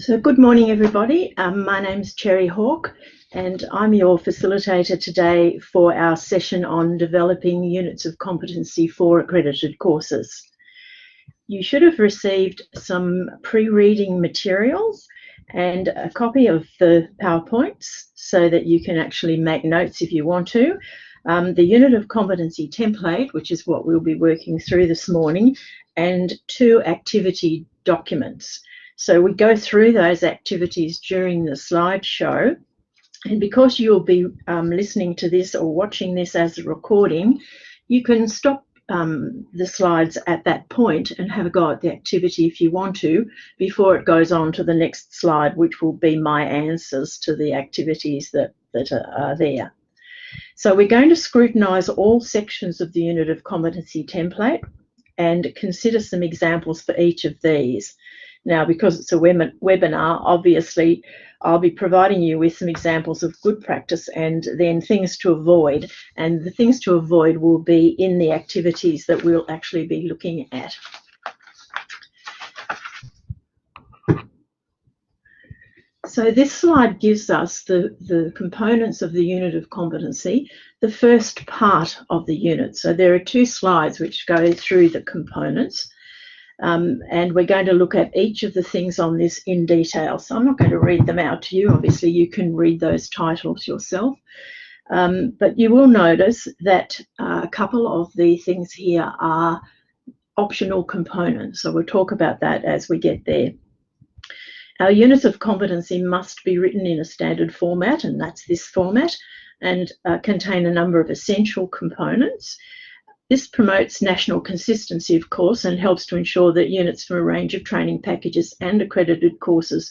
So good morning, everybody. My name's Cherry Hawke, and I'm your facilitator today for our session on developing units of competency for accredited courses. You should have received some pre-reading materials and a copy of the PowerPoints so that you can actually make notes if you want to. The unit of competency template, which is what we'll be working through this morning, and 2 activity documents. So we go through those activities during the slideshow, and because you'll be listening to this or watching this as a recording, you can stop the slides at that point and have a go at the activity if you want to before it goes on to the next slide, which will be my answers to the activities that are there. So we're going to scrutinise all sections of the unit of competency template and consider some examples for each of these. Now, because it's a webinar, obviously, I'll be providing you with some examples of good practice and then things to avoid. And the things to avoid will be in the activities that we'll actually be looking at. So this slide gives us the components of the unit of competency, the first part of the unit. So there are 2 slides which go through the components. And we're going to look at each of the things on this in detail. So I'm not going to read them out to you. Obviously, you can read those titles yourself. But you will notice that a couple of the things here are optional components. So we'll talk about that as we get there. Our units of competency must be written in a standard format, and that's this format, and contain a number of essential components. This promotes national consistency, of course, and helps to ensure that units from a range of training packages and accredited courses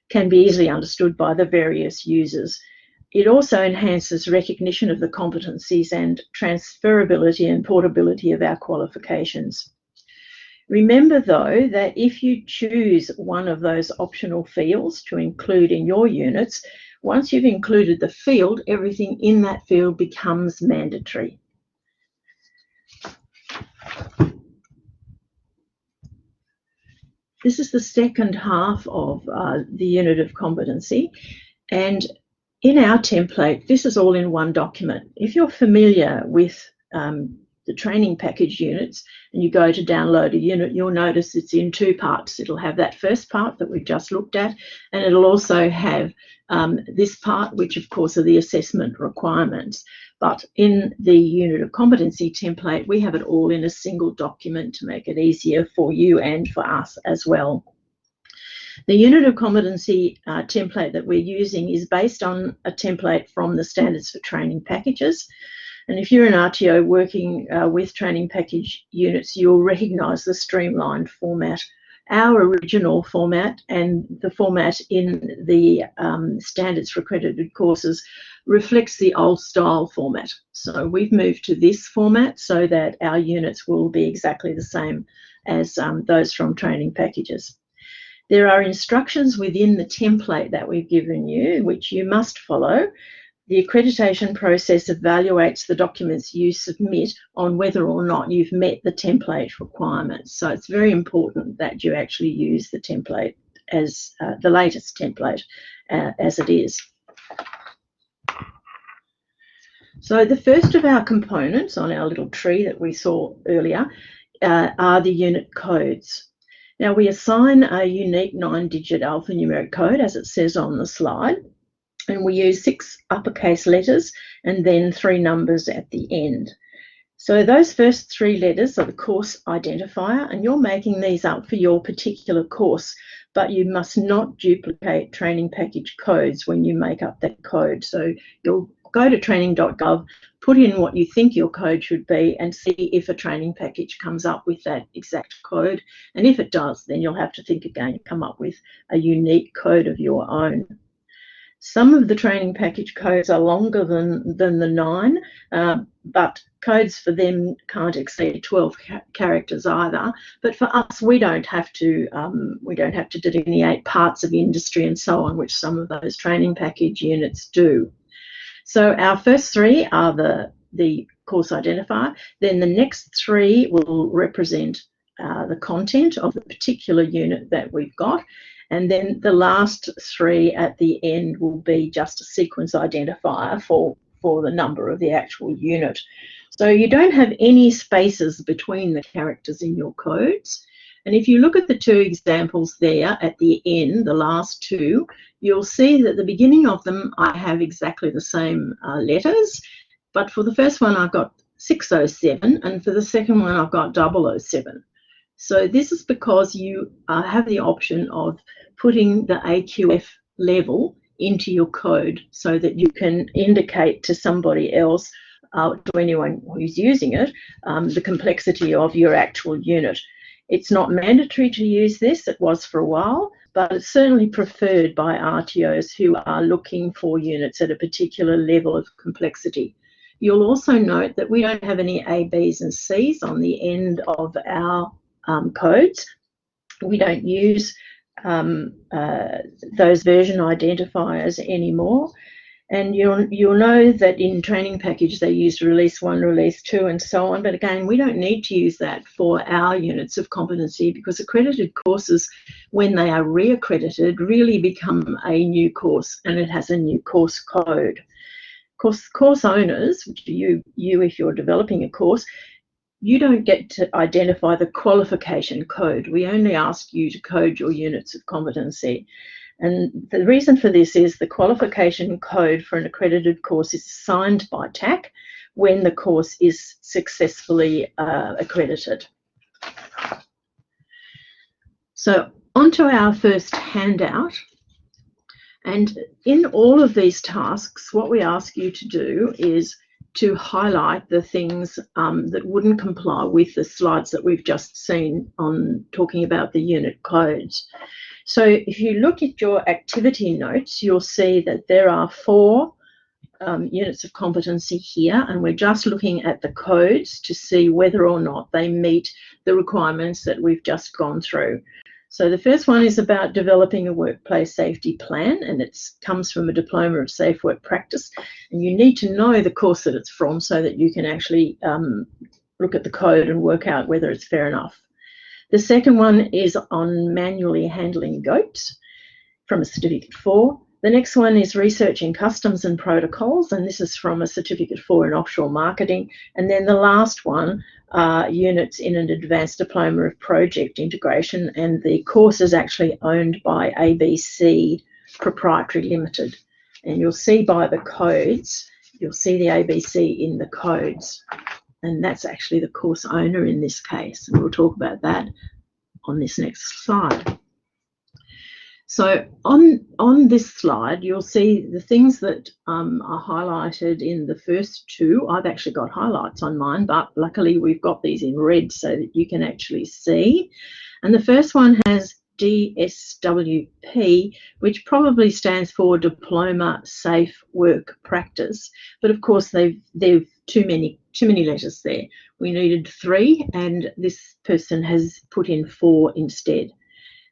can be easily understood by the various users. It also enhances recognition of the competencies and transferability and portability of our qualifications. Remember, though, that if you choose one of those optional fields to include in your units, once you've included the field, everything in that field becomes mandatory. This is the second half of the unit of competency, and in our template, this is all in one document. If you're familiar with the training package units and you go to download a unit, you'll notice it's in 2 parts. It'll have that first part that we've just looked at, and it'll also have this part, which of course are the assessment requirements. But in the unit of competency template, we have it all in a single document to make it easier for you and for us as well. The unit of competency template that we're using is based on a template from the Standards for Training Packages. And if you're an RTO working with training package units, you'll recognise the streamlined format. Our original format and the format in the Standards for Accredited courses reflects the old style format. So we've moved to this format so that our units will be exactly the same as those from training packages. There are instructions within the template that we've given you, which you must follow. The accreditation process evaluates the documents you submit on whether or not you've met the template requirements. So it's very important that you actually use the template as the latest template as it is. So the first of our components on our little tree that we saw earlier are the unit codes. Now we assign a unique 9-digit alphanumeric code, as it says on the slide. And we use 6 uppercase letters and then 3 numbers at the end. So those first 3 letters are the course identifier, and you're making these up for your particular course, but you must not duplicate training package codes when you make up that code. So you'll go to training.gov, put in what you think your code should be, and see if a training package comes up with that exact code. And if it does, then you'll have to think again and come up with a unique code of your own. Some of the training package codes are longer than the 9, but codes for them can't exceed 12 characters either. But for us, we don't have to delineate parts of industry and so on, which some of those training package units do. So our first 3 are the course identifier. Then the next 3 will represent the content of the particular unit that we've got. And then the last 3 at the end will be just a sequence identifier for the number of the actual unit. So you don't have any spaces between the characters in your codes. And if you look at the 2 examples there at the end, the last 2, you'll see that at the beginning of them I have exactly the same letters, but for the first one I've got 607, and for the second one I've got 007. So this is because you have the option of putting the AQF level into your code so that you can indicate to somebody else, to anyone who's using it, the complexity of your actual unit. It's not mandatory to use this, it was for a while, but it's certainly preferred by RTOs who are looking for units at a particular level of complexity. You'll also note that we don't have any A, Bs and Cs on the end of our codes. We don't use those version identifiers anymore. And you'll know that in training package they use release 1, release 2 and so on, but again we don't need to use that for our units of competency, because accredited courses, when they are re-accredited, really become a new course and it has a new course code. Course owners, which are you if you're developing a course, you don't get to identify the qualification code. We only ask you to code your units of competency. And the reason for this is the qualification code for an accredited course is assigned by TAC when the course is successfully accredited. So onto our first handout. And in all of these tasks, what we ask you to do is to highlight the things that wouldn't comply with the slides that we've just seen on talking about the unit codes. So if you look at your activity notes, you'll see that there are 4 units of competency here, and we're just looking at the codes to see whether or not they meet the requirements that we've just gone through. So the first one is about developing a workplace safety plan, and it comes from a diploma of safe work practice. And you need to know the course that it's from so that you can actually look at the code and work out whether it's fair enough. The second one is on manually handling goats from a Certificate 4. The next one is researching customs and protocols, and this is from a Certificate 4 in offshore marketing. And then the last one are units in an advanced diploma of project integration, and the course is actually owned by ABC Proprietary Limited. And you'll see by the codes, you'll see the ABC in the codes. And that's actually the course owner in this case. And we'll talk about that on this next slide. So on this slide, you'll see the things that are highlighted in the first 2. I've actually got highlights on mine, but luckily we've got these in red so that you can actually see. And the first one has DSWP, which probably stands for Diploma Safe Work Practice. But of course, they've too many letters there. We needed 3, and this person has put in 4 instead.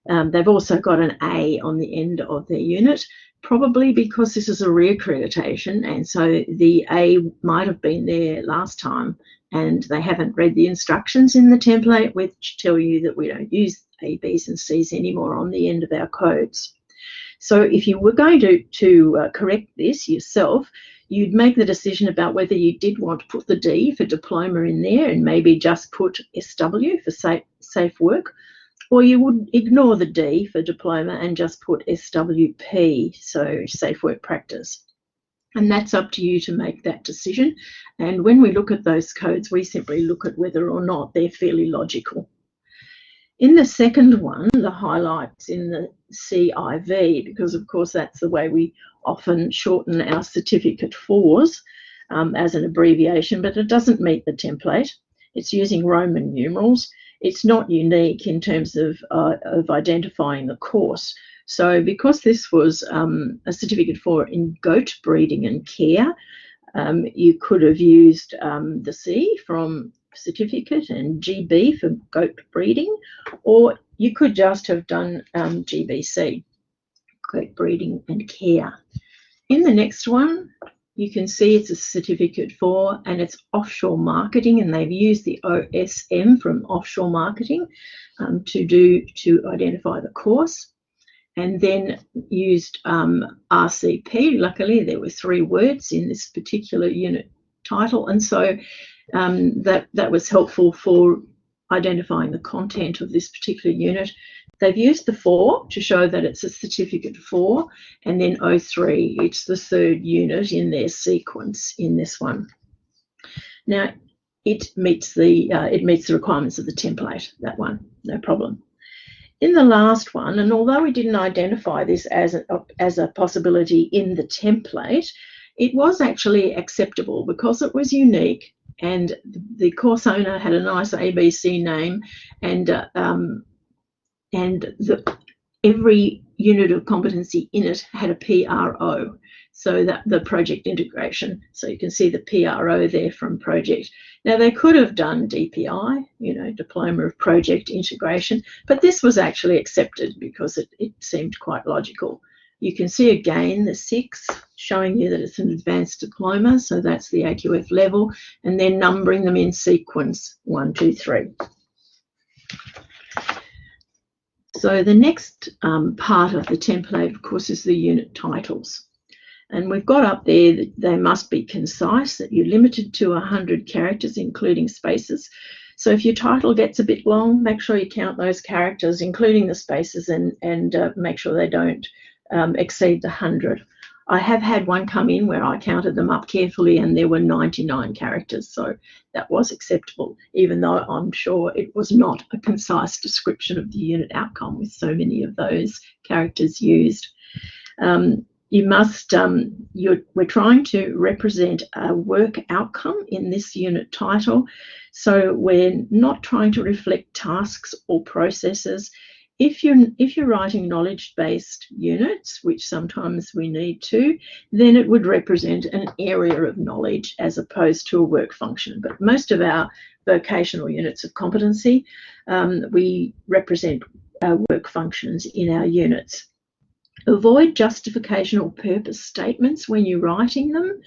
They've also got an A on the end of their unit, probably because this is a reaccreditation, and so the A might have been there last time and they haven't read the instructions in the template, which tell you that we don't use A, Bs and Cs anymore on the end of our codes. So if you were going to correct this yourself, you'd make the decision about whether you did want to put the D for diploma in there and maybe just put SW for safe work, or you would ignore the D for diploma and just put SWP, so safe work practice. And that's up to you to make that decision. And when we look at those codes, we simply look at whether or not they're fairly logical. In the second one, the highlights in the CIV, because of course that's the way we often shorten our Certificate 4s as an abbreviation, but it doesn't meet the template. It's using Roman numerals. It's not unique in terms of identifying the course. So because this was a Certificate 4 in goat breeding and care, you could have used the C from certificate and GB for goat breeding, or you could just have done GBC, goat breeding and care. In the next one, you can see it's a Certificate 4 and it's offshore marketing, and they've used the OSM from offshore marketing to identify the course. and then used RCP. Luckily, there were 3 words in this particular unit title, and so that was helpful for identifying the content of this particular unit. They've used the 4 to show that it's a certificate 4, and then 03, it's the 3rd unit in their sequence in this one. Now, it meets the requirements of the template, that one, no problem. In the last one, and although we didn't identify this as a possibility in the template, it was actually acceptable because it was unique, and the course owner had a nice ABC name, and every unit of competency in it had a PRO, so that the project integration. So you can see the PRO there from project. Now, they could have done DPI, Diploma of Project Integration, but this was actually accepted because it seemed quite logical. You can see again the 6 showing you that it's an advanced diploma, so that's the AQF level, and then numbering them in sequence 1, 2, 3. So the next part of the template, of course, is the unit titles. And we've got up there that they must be concise, that you're limited to 100 characters, including spaces. So if your title gets a bit long, make sure you count those characters, including the spaces, and make sure they don't exceed the 100. I have had one come in where I counted them up carefully and there were 99 characters, so that was acceptable, even though I'm sure it was not a concise description of the unit outcome with so many of those characters used. We're trying to represent a work outcome in this unit title, so we're not trying to reflect tasks or processes. If you're writing knowledge-based units, which sometimes we need to, then it would represent an area of knowledge as opposed to a work function. But most of our vocational units of competency, we represent work functions in our units. Avoid justification or purpose statements when you're writing them.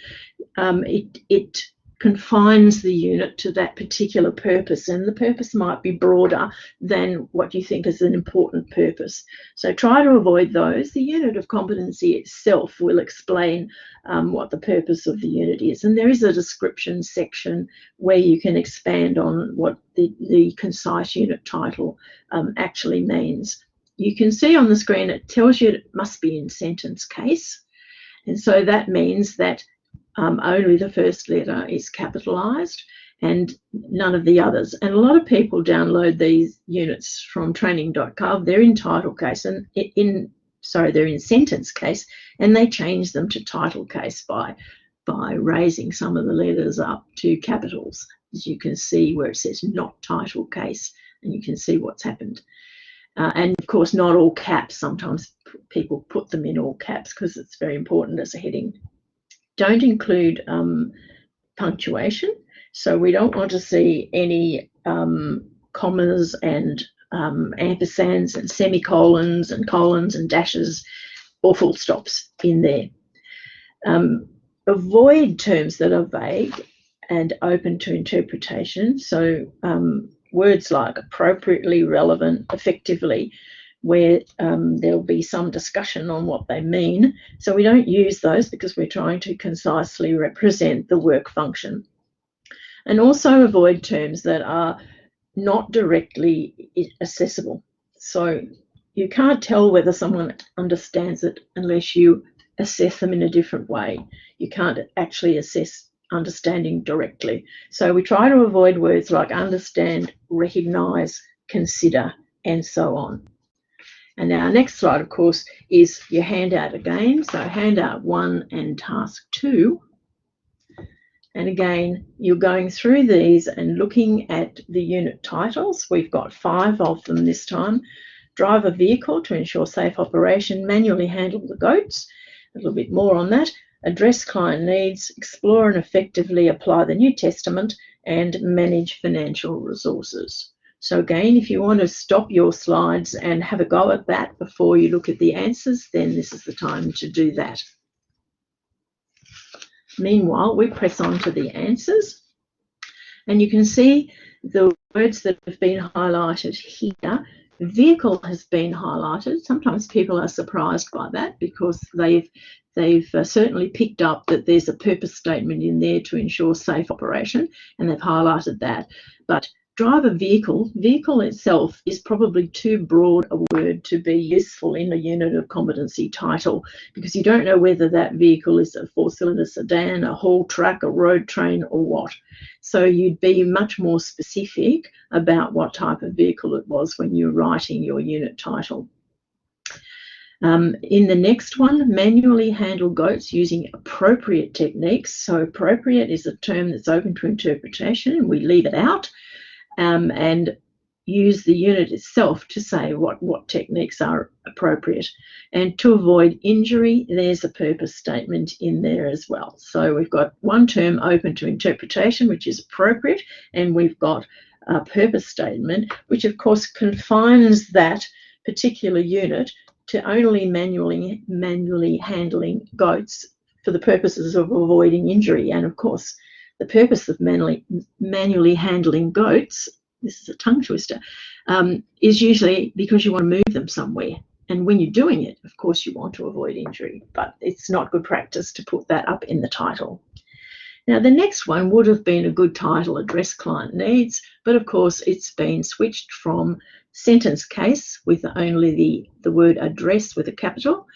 It confines the unit to that particular purpose, and the purpose might be broader than what you think is an important purpose. So try to avoid those. The unit of competency itself will explain what the purpose of the unit is, and there is a description section where you can expand on what the concise unit title actually means. You can see on the screen it tells you it must be in sentence case, and so that means that only the first letter is capitalised and none of the others. And a lot of people download these units from training.gov. They're in title case and they're in sentence case, and they change them to title case by raising some of the letters up to capitals, as you can see where it says not title case, and you can see what's happened. And of course, not all caps. Sometimes people put them in all caps because it's very important as a heading. Don't include punctuation. So we don't want to see any commas and ampersands and semicolons and colons and dashes or full stops in there. Avoid terms that are vague and open to interpretation. So words like appropriately, relevant, effectively, where there'll be some discussion on what they mean. So we don't use those because we're trying to concisely represent the work function. And also avoid terms that are not directly accessible. So you can't tell whether someone understands it unless you assess them in a different way. You can't actually assess understanding directly. So we try to avoid words like understand, recognise, consider, and so on. And our next slide, of course, is your handout again. So handout 1 and task 2. And again, you're going through these and looking at the unit titles. We've got 5 of them this time. Drive a vehicle to ensure safe operation, manually handle the goats, a little bit more on that, address client needs, explore and effectively apply the New Testament, and manage financial resources. So again, if you want to stop your slides and have a go at that before you look at the answers, then this is the time to do that. Meanwhile, we press on to the answers, and you can see the words that have been highlighted here Vehicle has been highlighted. Sometimes people are surprised by that because they've certainly picked up that there's a purpose statement in there to ensure safe operation, and they've highlighted that. But driver vehicle itself is probably too broad a word to be useful in a unit of competency title, because you don't know whether that vehicle is a 4-cylinder sedan, a haul truck, a road train, or what. So you'd be much more specific about what type of vehicle it was when you're writing your unit title. In the next one, manually handle goats using appropriate techniques. So appropriate is a term that's open to interpretation, and we leave it out and use the unit itself to say what techniques are appropriate. And to avoid injury, there's a purpose statement in there as well. So we've got one term open to interpretation, which is appropriate, and we've got a purpose statement, which of course confines that particular unit to only manually handling goats for the purposes of avoiding injury. And of course, the purpose of manually handling goats, this is a tongue twister, is usually because you want to move them somewhere. And when you're doing it, of course, you want to avoid injury, but it's not good practice to put that up in the title. Now, the next one would have been a good title, Address Client Needs, but of course, it's been switched from sentence case with only the word address with a capital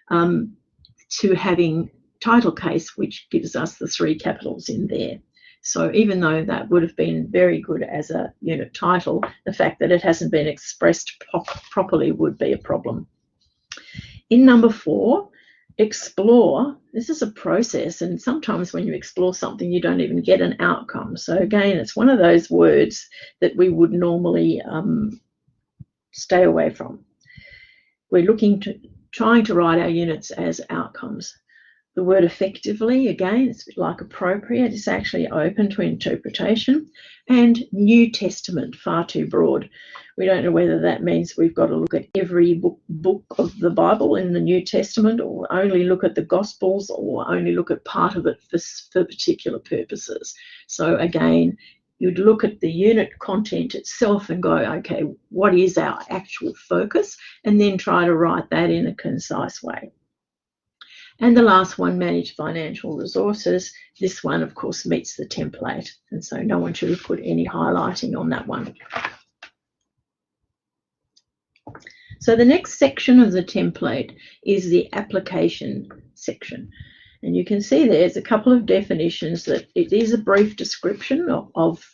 to having title case, which gives us the 3 capitals in there. So even though that would have been very good as a unit title, the fact that it hasn't been expressed properly would be a problem. In number 4, explore. This is a process, and sometimes when you explore something, you don't even get an outcome. So again, it's one of those words that we would normally stay away from. We're trying to write our units as outcomes. The word effectively, again, it's a bit like appropriate. It's actually open to interpretation. And New Testament, far too broad. We don't know whether that means we've got to look at every book of the Bible in the New Testament, or only look at the Gospels, or only look at part of it for particular purposes. So again, you'd look at the unit content itself and go, okay, what is our actual focus? And then try to write that in a concise way. And the last one, manage financial resources. This one, of course, meets the template, and so no one should have put any highlighting on that one. So the next section of the template is the application section. And you can see there's a couple of definitions that it is a brief description of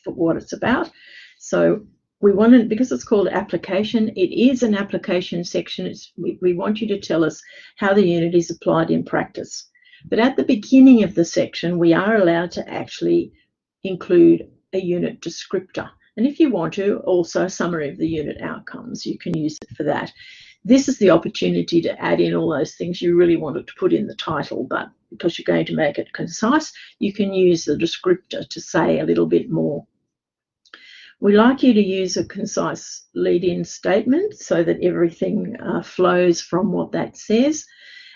what it's about. So we wanted, because it's called application, it is an application section. We want you to tell us how the unit is applied in practice. But at the beginning of the section, we are allowed to actually include a unit descriptor. And if you want to, also a summary of the unit outcomes, you can use it for that. This is the opportunity to add in all those things you really wanted to put in the title, but because you're going to make it concise, you can use the descriptor to say a little bit more. We like you to use a concise lead-in statement so that everything flows from what that says.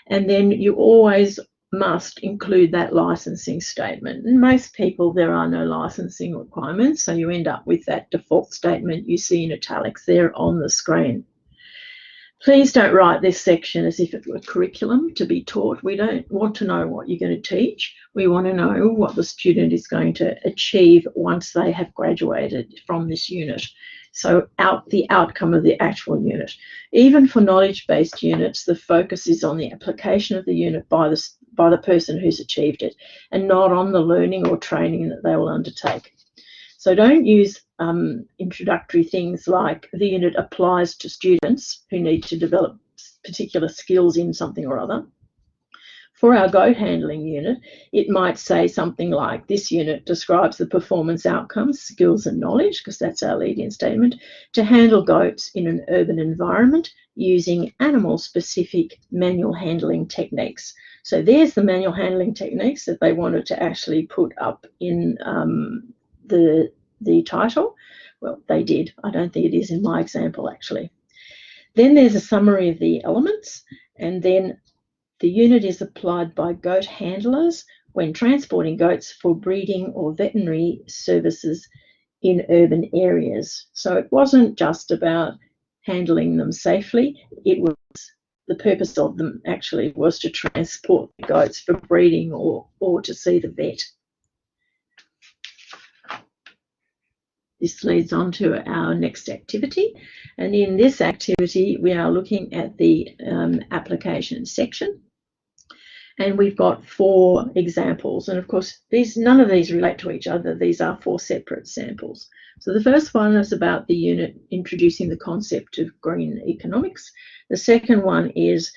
And then you always must include that licensing statement. And most people, there are no licensing requirements, so you end up with that default statement you see in italics there on the screen. Please don't write this section as if it were curriculum to be taught. We don't want to know what you're going to teach. We want to know what the student is going to achieve once they have graduated from this unit. So the outcome of the actual unit. Even for knowledge-based units, the focus is on the application of the unit by the person who's achieved it, and not on the learning or training that they will undertake. So don't use introductory things like the unit applies to students who need to develop particular skills in something or other. For our goat handling unit, it might say something like, this unit describes the performance outcomes, skills and knowledge, because that's our lead-in statement, to handle goats in an urban environment using animal-specific manual handling techniques. So there's the manual handling techniques that they wanted to actually put up in the title. Well, they did. I don't think it is in my example, actually. Then there's a summary of the elements, and then the unit is applied by goat handlers when transporting goats for breeding or veterinary services in urban areas. So it wasn't just about handling them safely. The purpose of them actually was to transport the goats for breeding or to see the vet. This leads on to our next activity, and in this activity we are looking at the application section, and we've got 4 examples, and of course none of these relate to each other. These are 4 separate samples. So the first one is about the unit introducing the concept of green economics. The second one is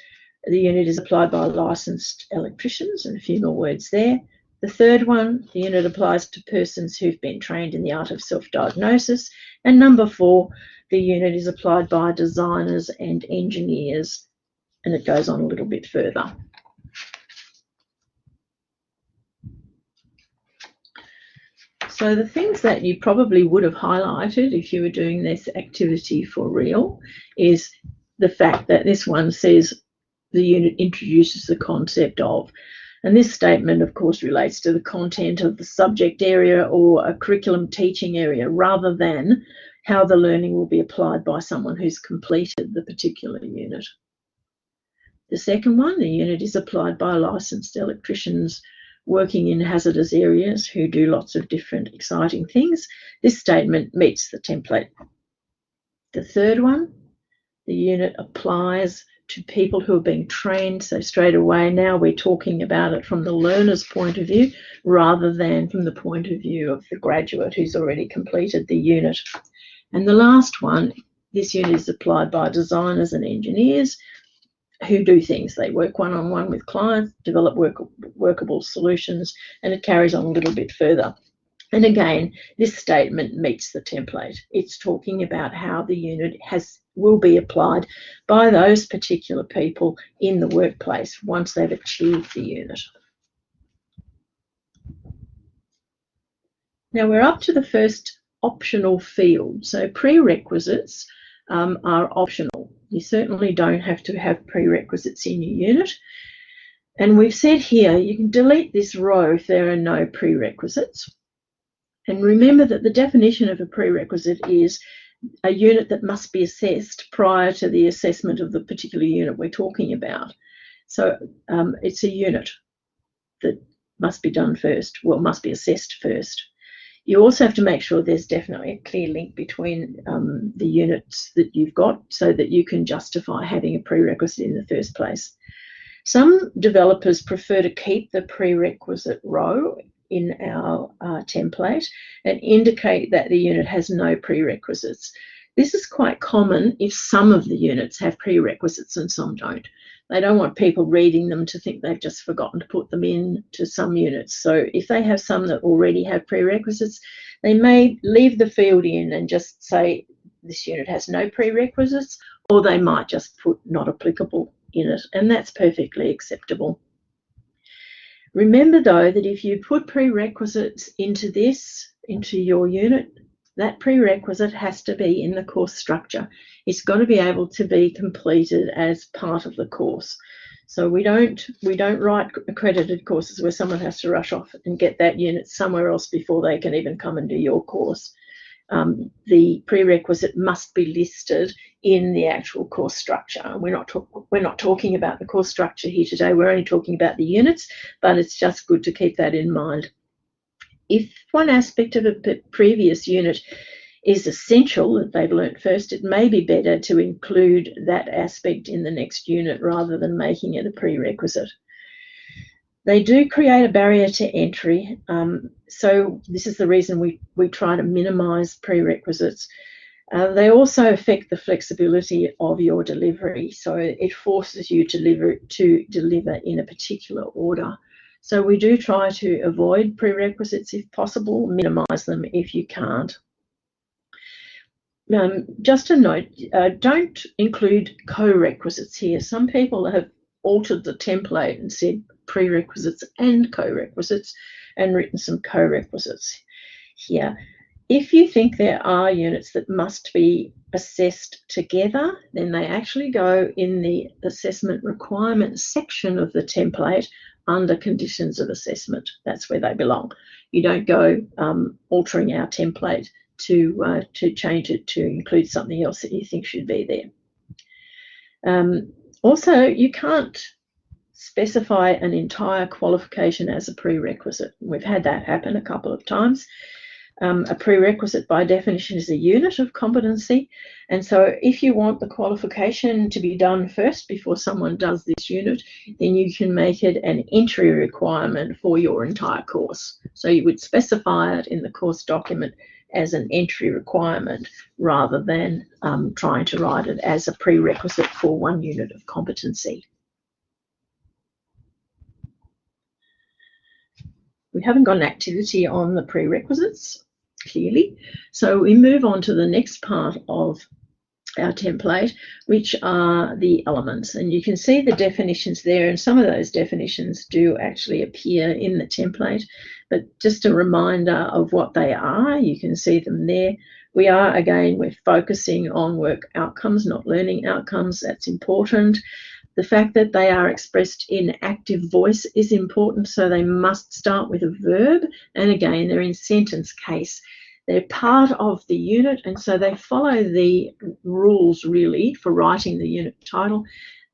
the unit is applied by licensed electricians, and a few more words there. The third one, the unit applies to persons who've been trained in the art of self-diagnosis. And number 4, the unit is applied by designers and engineers, and it goes on a little bit further. So the things that you probably would have highlighted if you were doing this activity for real is the fact that this one says the unit introduces the concept of. And this statement, of course, relates to the content of the subject area or a curriculum teaching area, rather than how the learning will be applied by someone who's completed the particular unit. The second one, the unit is applied by licensed electricians working in hazardous areas who do lots of different exciting things. This statement meets the template. The third one, the unit applies to people who are being trained. So straight away now we're talking about it from the learner's point of view rather than from the point of view of the graduate who's already completed the unit. And the last one, this unit is applied by designers and engineers who do things. They work one-on-one with clients, develop workable solutions, and it carries on a little bit further. And again, this statement meets the template. It's talking about how the unit will be applied by those particular people in the workplace once they've achieved the unit. Now we're up to the first optional field. So prerequisites are optional. You certainly don't have to have prerequisites in your unit. And we've said here you can delete this row if there are no prerequisites. And remember that the definition of a prerequisite is a unit that must be assessed prior to the assessment of the particular unit we're talking about. So it's a unit that must be done first, well, must be assessed first. You also have to make sure there's definitely a clear link between the units that you've got so that you can justify having a prerequisite in the first place. Some developers prefer to keep the prerequisite row in our template and indicate that the unit has no prerequisites. This is quite common if some of the units have prerequisites and some don't. They don't want people reading them to think they've just forgotten to put them in to some units. So if they have some that already have prerequisites, they may leave the field in and just say this unit has no prerequisites, or they might just put not applicable in it, and that's perfectly acceptable. Remember though that if you put prerequisites into your unit, that prerequisite has to be in the course structure. It's got to be able to be completed as part of the course. So we don't write accredited courses where someone has to rush off and get that unit somewhere else before they can even come and do your course. The prerequisite must be listed in the actual course structure. We're not talking about the course structure here today. We're only talking about the units, but it's just good to keep that in mind. If one aspect of a previous unit is essential that they've learnt first, it may be better to include that aspect in the next unit rather than making it a prerequisite. They do create a barrier to entry, so this is the reason we try to minimise prerequisites. They also affect the flexibility of your delivery, so it forces you to deliver in a particular order. So we do try to avoid prerequisites if possible, minimise them if you can't. Just a note, don't include co-requisites here. Some people have altered the template and said prerequisites and co-requisites and written some co-requisites here. If you think there are units that must be assessed together, then they actually go in the assessment requirements section of the template under conditions of assessment. That's where they belong. You don't go altering our template to change it to include something else that you think should be there. Also, you can't specify an entire qualification as a prerequisite. We've had that happen a couple of times. A prerequisite by definition is a unit of competency, and so if you want the qualification to be done first before someone does this unit, then you can make it an entry requirement for your entire course. So you would specify it in the course document as an entry requirement rather than trying to write it as a prerequisite for one unit of competency. We haven't got an activity on the prerequisites, clearly. So we move on to the next part of our template, which are the elements. And you can see the definitions there, and some of those definitions do actually appear in the template. But just a reminder of what they are, you can see them there. We're focusing on work outcomes, not learning outcomes. That's important. The fact that they are expressed in active voice is important, so they must start with a verb, and again, they're in sentence case. They're part of the unit, and so they follow the rules really for writing the unit title.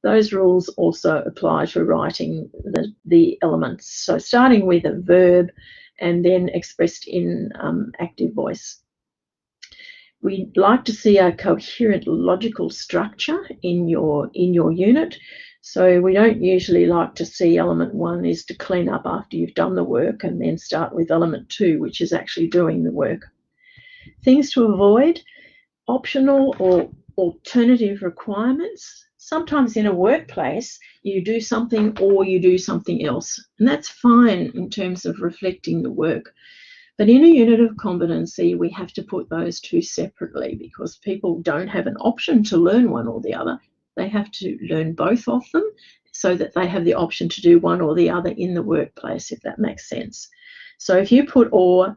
Those rules also apply to writing the elements. So starting with a verb and then expressed in active voice. We'd like to see a coherent logical structure in your unit. So we don't usually like to see element 1 is to clean up after you've done the work and then start with element 2, which is actually doing the work. Things to avoid: optional or alternative requirements. Sometimes in a workplace you do something or you do something else, and that's fine in terms of reflecting the work. But in a unit of competency, we have to put those two separately because people don't have an option to learn one or the other. They have to learn both of them so that they have the option to do one or the other in the workplace, if that makes sense. So if you put or,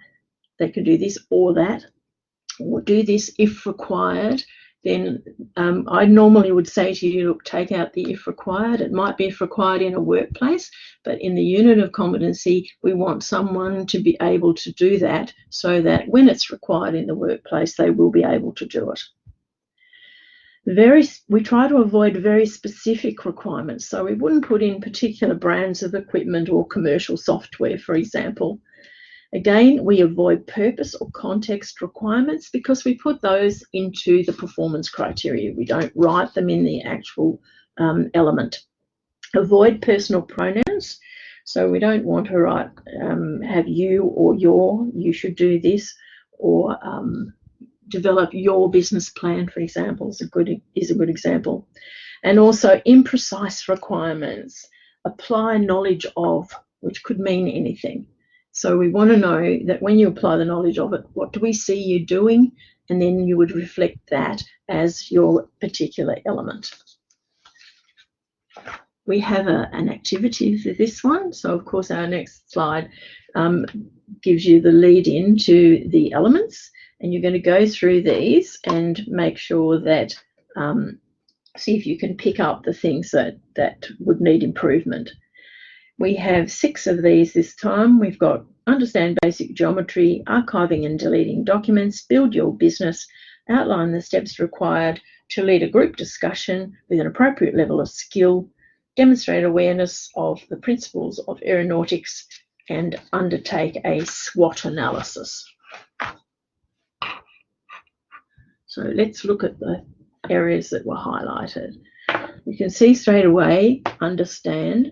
they can do this or that, or do this if required, then I normally would say to you, look, take out the if required. It might be if required in a workplace, but in the unit of competency, we want someone to be able to do that so that when it's required in the workplace, they will be able to do it. We try to avoid very specific requirements. So we wouldn't put in particular brands of equipment or commercial software, for example. Again, we avoid purpose or context requirements because we put those into the performance criteria. We don't write them in the actual element. Avoid personal pronouns. So we don't want to write have you or your, you should do this, or develop your business plan, for example, is a good example. And also imprecise requirements. Apply knowledge of, which could mean anything. So we want to know that when you apply the knowledge of it, what do we see you doing? And then you would reflect that as your particular element. We have an activity for this one. So of course our next slide gives you the lead into the elements, and you're going to go through these and make sure that, see if you can pick up the things that would need improvement. We have 6 of these this time. We've got understand basic geometry, archiving and deleting documents, build your business, outline the steps required to lead a group discussion with an appropriate level of skill, demonstrate awareness of the principles of aeronautics, and undertake a SWOT analysis. So let's look at the areas that were highlighted. You can see straight away, understand,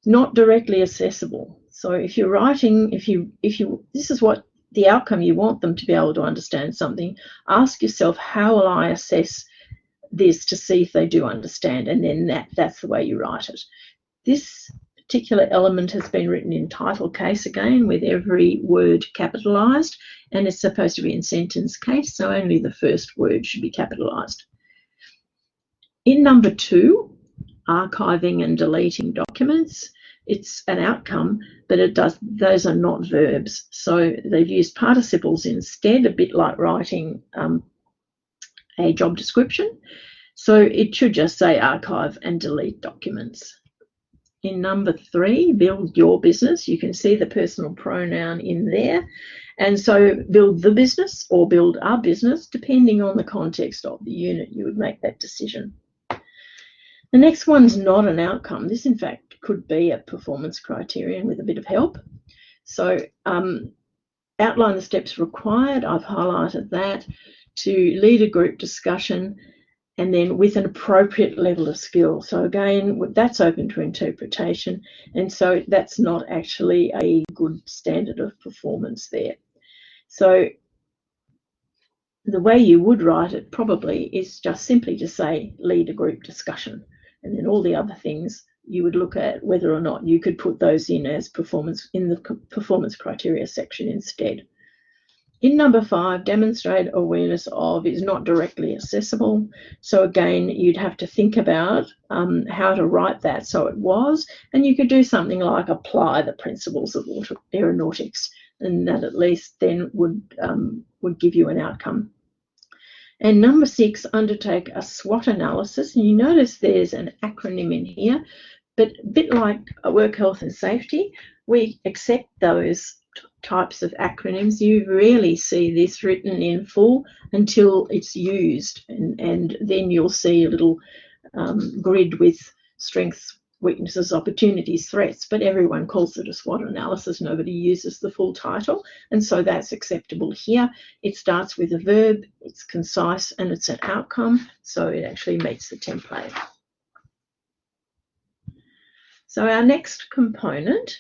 not directly accessible. So if you're writing, this is what the outcome you want them to be able to understand something, ask yourself, how will I assess this to see if they do understand? And then that's the way you write it. This particular element has been written in title case again, with every word capitalized, and it's supposed to be in sentence case, so only the first word should be capitalized. In number 2, archiving and deleting documents, it's an outcome, but those are not verbs. So they've used participles instead, a bit like writing a job description. So it should just say archive and delete documents. in number 3, build your business. You can see the personal pronoun in there. And so build the business or build our business, depending on the context of the unit, you would make that decision. The next one's not an outcome. This, in fact, could be a performance criterion with a bit of help. So outline the steps required. I've highlighted that. To lead a group discussion, and then with an appropriate level of skill. So again, that's open to interpretation, and so that's not actually a good standard of performance there. So the way you would write it probably is just simply to say lead a group discussion, and then all the other things you would look at whether or not you could put those in as performance in the performance criteria section instead. In number 5, demonstrate awareness of is not directly accessible. So again, you'd have to think about how to write that so it was, and you could do something like apply the principles of aeronautics, and that at least then would give you an outcome. And number 6, undertake a SWOT analysis. And you notice there's an acronym in here, but a bit like work health and safety, we accept those types of acronyms. You rarely see this written in full until it's used, and then you'll see a little grid with strengths, weaknesses, opportunities, threats, but everyone calls it a SWOT analysis. Nobody uses the full title, and so that's acceptable here. It starts with a verb, it's concise, and it's an outcome, so it actually meets the template. So our next component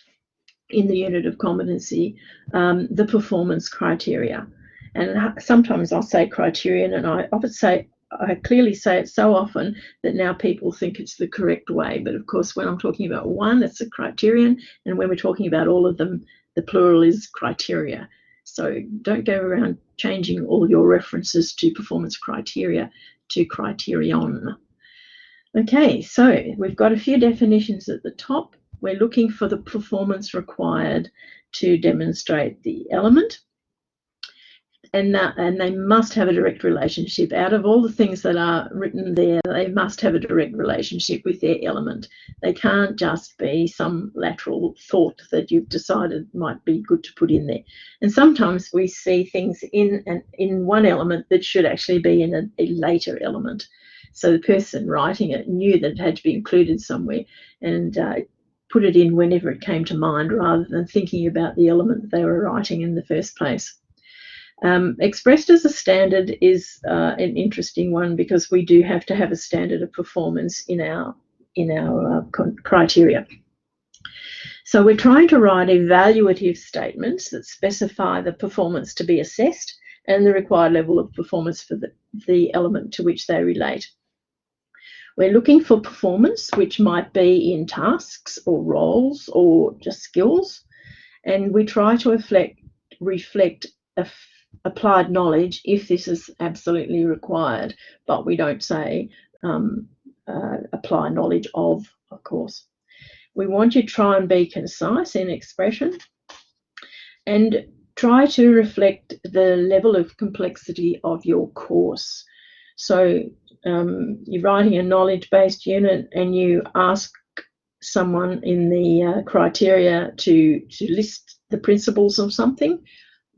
in the unit of competency, the performance criteria. And sometimes I'll say criterion, and I clearly say it so often that now people think it's the correct way. But of course, when I'm talking about one, it's a criterion, and when we're talking about all of them, the plural is criteria. So don't go around changing all your references to performance criteria to criterion. Okay, so we've got a few definitions at the top. We're looking for the performance required to demonstrate the element, and they must have a direct relationship. Out of all the things that are written there, they must have a direct relationship with their element. They can't just be some lateral thought that you've decided might be good to put in there. And sometimes we see things in one element that should actually be in a later element. So the person writing it knew that it had to be included somewhere, and put it in whenever it came to mind rather than thinking about the element that they were writing in the first place. Expressed as a standard is an interesting one, because we do have to have a standard of performance in our criteria. So we're trying to write evaluative statements that specify the performance to be assessed and the required level of performance for the element to which they relate. We're looking for performance, which might be in tasks or roles or just skills, and we try to reflect applied knowledge if this is absolutely required, but we don't say apply knowledge of course. We want you to try and be concise in expression and try to reflect the level of complexity of your course. So you're writing a knowledge-based unit and you ask someone in the criteria to list the principles of something.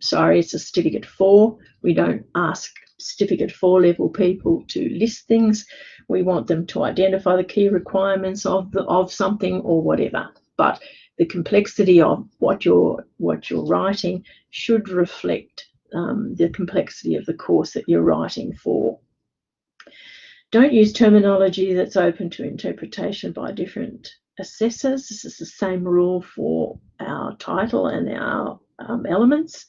Sorry, it's a Certificate 4. We don't ask Certificate 4 level people to list things. We want them to identify the key requirements of something or whatever. But the complexity of what you're writing should reflect the complexity of the course that you're writing for. Don't use terminology that's open to interpretation by different assessors. This is the same rule for our title and our elements.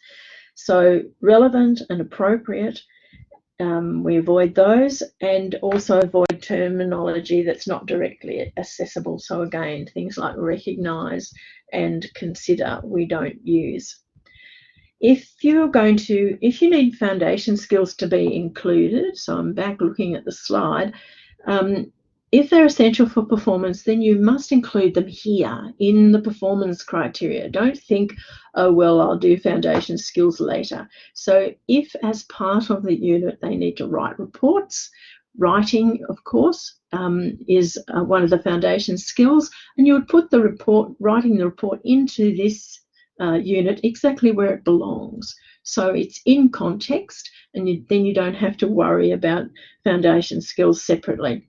So relevant and appropriate, we avoid those, and also avoid terminology that's not directly accessible. So again, things like recognise and consider we don't use. If you need foundation skills to be included, so I'm back looking at the slide, if they're essential for performance, then you must include them here in the performance criteria. Don't think, oh, well, I'll do foundation skills later. So if as part of the unit they need to write reports, Writing, of course, is one of the foundation skills, and you would put the report, writing the report, into this unit exactly where it belongs. So it's in context, and then you don't have to worry about foundation skills separately.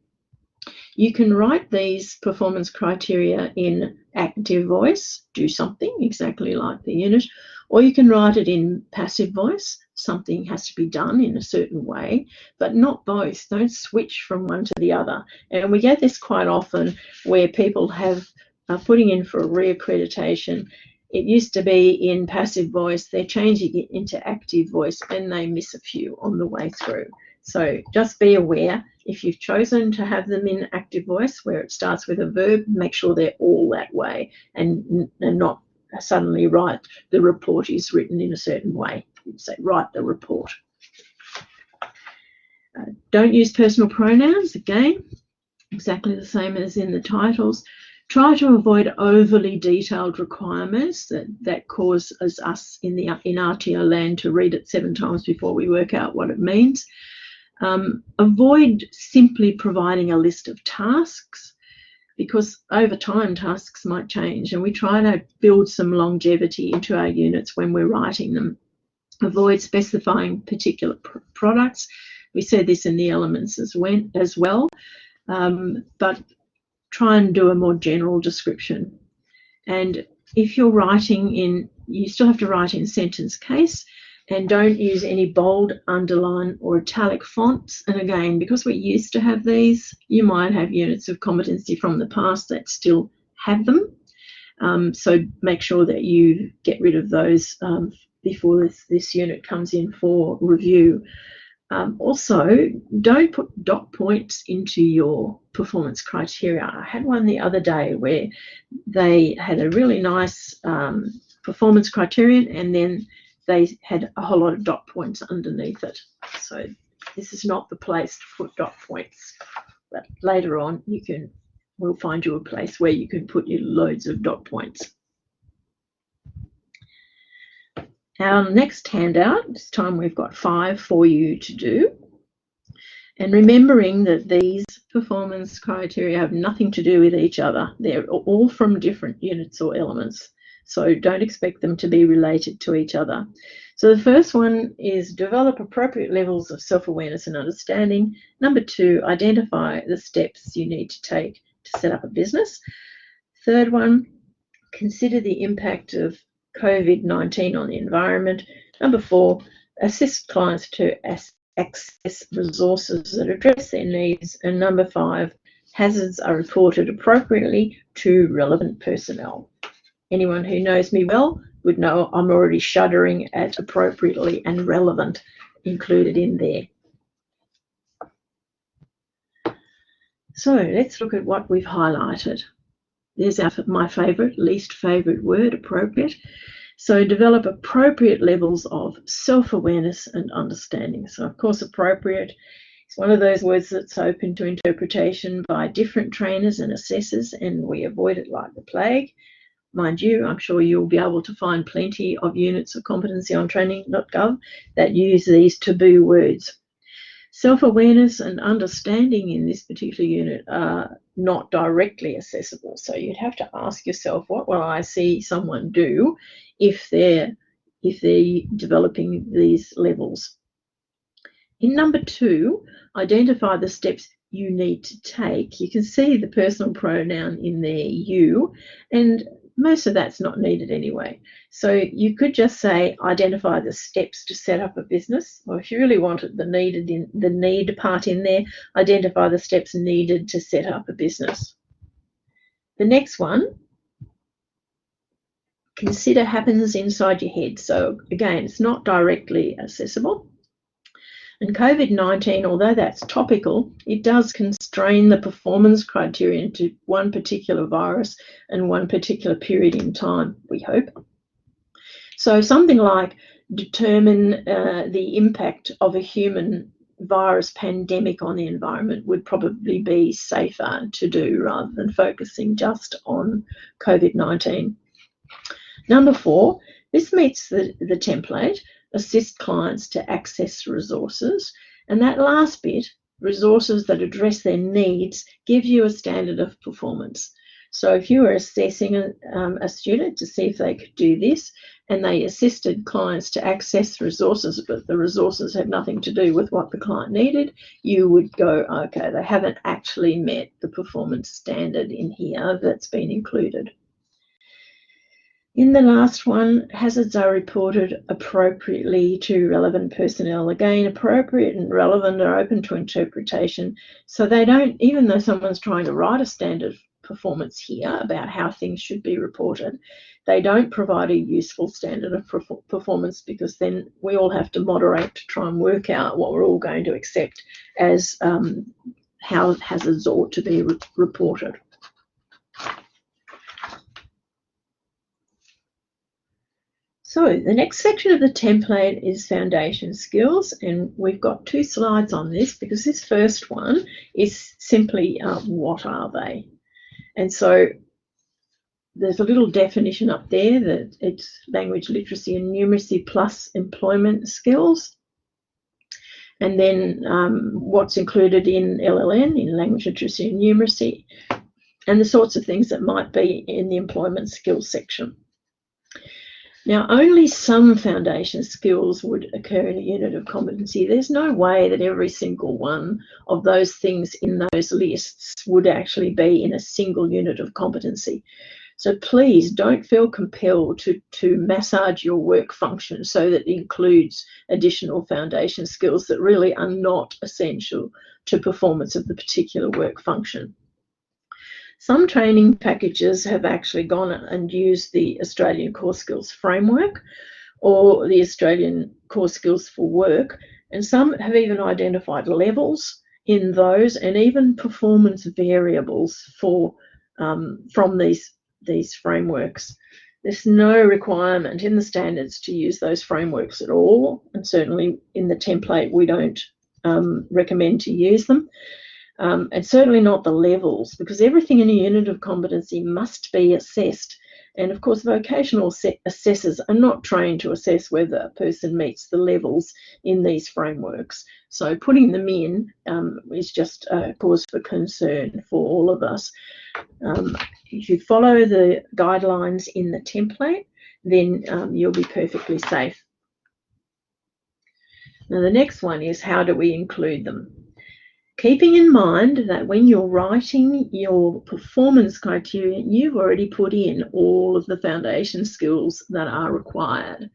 You can write these performance criteria in active voice, do something exactly like the unit, or you can write it in passive voice, something has to be done in a certain way, but not both. Don't switch from one to the other. And we get this quite often where people have putting in for a reaccreditation. It used to be in passive voice, they're changing it into active voice, and they miss a few on the way through. So just be aware, if you've chosen to have them in active voice where it starts with a verb, make sure they're all that way, and not suddenly write the report is written in a certain way. You'd say write the report. Don't use personal pronouns, again, exactly the same as in the titles. Try to avoid overly detailed requirements that causes us in RTO land to read it 7 times before we work out what it means. Avoid simply providing a list of tasks, because over time tasks might change, and we try to build some longevity into our units when we're writing them. Avoid specifying particular products. We said this in the elements as well, but try and do a more general description. And if you're writing in, you still have to write in sentence case, and don't use any bold, underline or italic fonts. And again, because we used to have these, you might have units of competency from the past that still have them. So make sure that you get rid of those before this unit comes in for review. Also, don't put dot points into your performance criteria. I had one the other day where they had a really nice performance criterion, and then they had a whole lot of dot points underneath it. So this is not the place to put dot points. But later on, we'll find you a place where you can put your loads of dot points. Our next handout, this time we've got 5 for you to do. And remembering that these performance criteria have nothing to do with each other. They're all from different units or elements. So don't expect them to be related to each other. So the first one is develop appropriate levels of self-awareness and understanding. Number 2, identify the steps you need to take to set up a business. Third one, consider the impact of COVID-19 on the environment. Number 4, assist clients to access resources that address their needs. And number 5, hazards are reported appropriately to relevant personnel. Anyone who knows me well would know I'm already shuddering at appropriately and relevant included in there. So let's look at what we've highlighted. There's my least favourite word, appropriate. So develop appropriate levels of self-awareness and understanding. So of course, appropriate is one of those words that's open to interpretation by different trainers and assessors, and we avoid it like the plague. Mind you, I'm sure you'll be able to find plenty of units of competency on training.gov that use these taboo words. Self-awareness and understanding in this particular unit are not directly accessible. So you'd have to ask yourself, what will I see someone do if they're developing these levels? In number 2, identify the steps you need to take. You can see the personal pronoun in there, you, and most of that's not needed anyway. So you could just say identify the steps to set up a business, or if you really wanted the need part in there, identify the steps needed to set up a business. The next one, consider happens inside your head. So again, it's not directly accessible. And COVID-19, although that's topical, it does constrain the performance criterion to one particular virus and one particular period in time, we hope. So something like determine the impact of a human virus pandemic on the environment would probably be safer to do rather than focusing just on COVID-19. Number 4, this meets the template. Assist clients to access resources. And that last bit, resources that address their needs give you a standard of performance. So if you were assessing a student to see if they could do this, and they assisted clients to access resources, but the resources had nothing to do with what the client needed, you would go, okay, they haven't actually met the performance standard in here that's been included. In the last one, hazards are reported appropriately to relevant personnel. Again, appropriate and relevant are open to interpretation. So they don't, even though someone's trying to write a standard performance here about how things should be reported, they don't provide a useful standard of performance, because then we all have to moderate to try and work out what we're all going to accept as how hazards ought to be reported. So the next section of the template is foundation skills, and we've got 2 slides on this, because this first one is simply what are they? And so there's a little definition up there that it's language literacy and numeracy plus employment skills. And then what's included in LLN, in language literacy and numeracy, and the sorts of things that might be in the employment skills section. Now, only some foundation skills would occur in a unit of competency. There's no way that every single one of those things in those lists would actually be in a single unit of competency. So please don't feel compelled to massage your work function so that it includes additional foundation skills that really are not essential to performance of the particular work function. Some training packages have actually gone and used the Australian Core Skills Framework or the Australian Core Skills for Work, and some have even identified levels in those and even performance variables for from these frameworks. There's no requirement in the standards to use those frameworks at all, and certainly in the template we don't recommend to use them. And certainly not the levels, because everything in a unit of competency must be assessed. And of course, vocational assessors are not trained to assess whether a person meets the levels in these frameworks. So putting them in is just a cause for concern for all of us. If you follow the guidelines in the template, then you'll be perfectly safe. Now, the next one is, how do we include them? Keeping in mind that when you're writing your performance criteria, you've already put in all of the foundation skills that are required.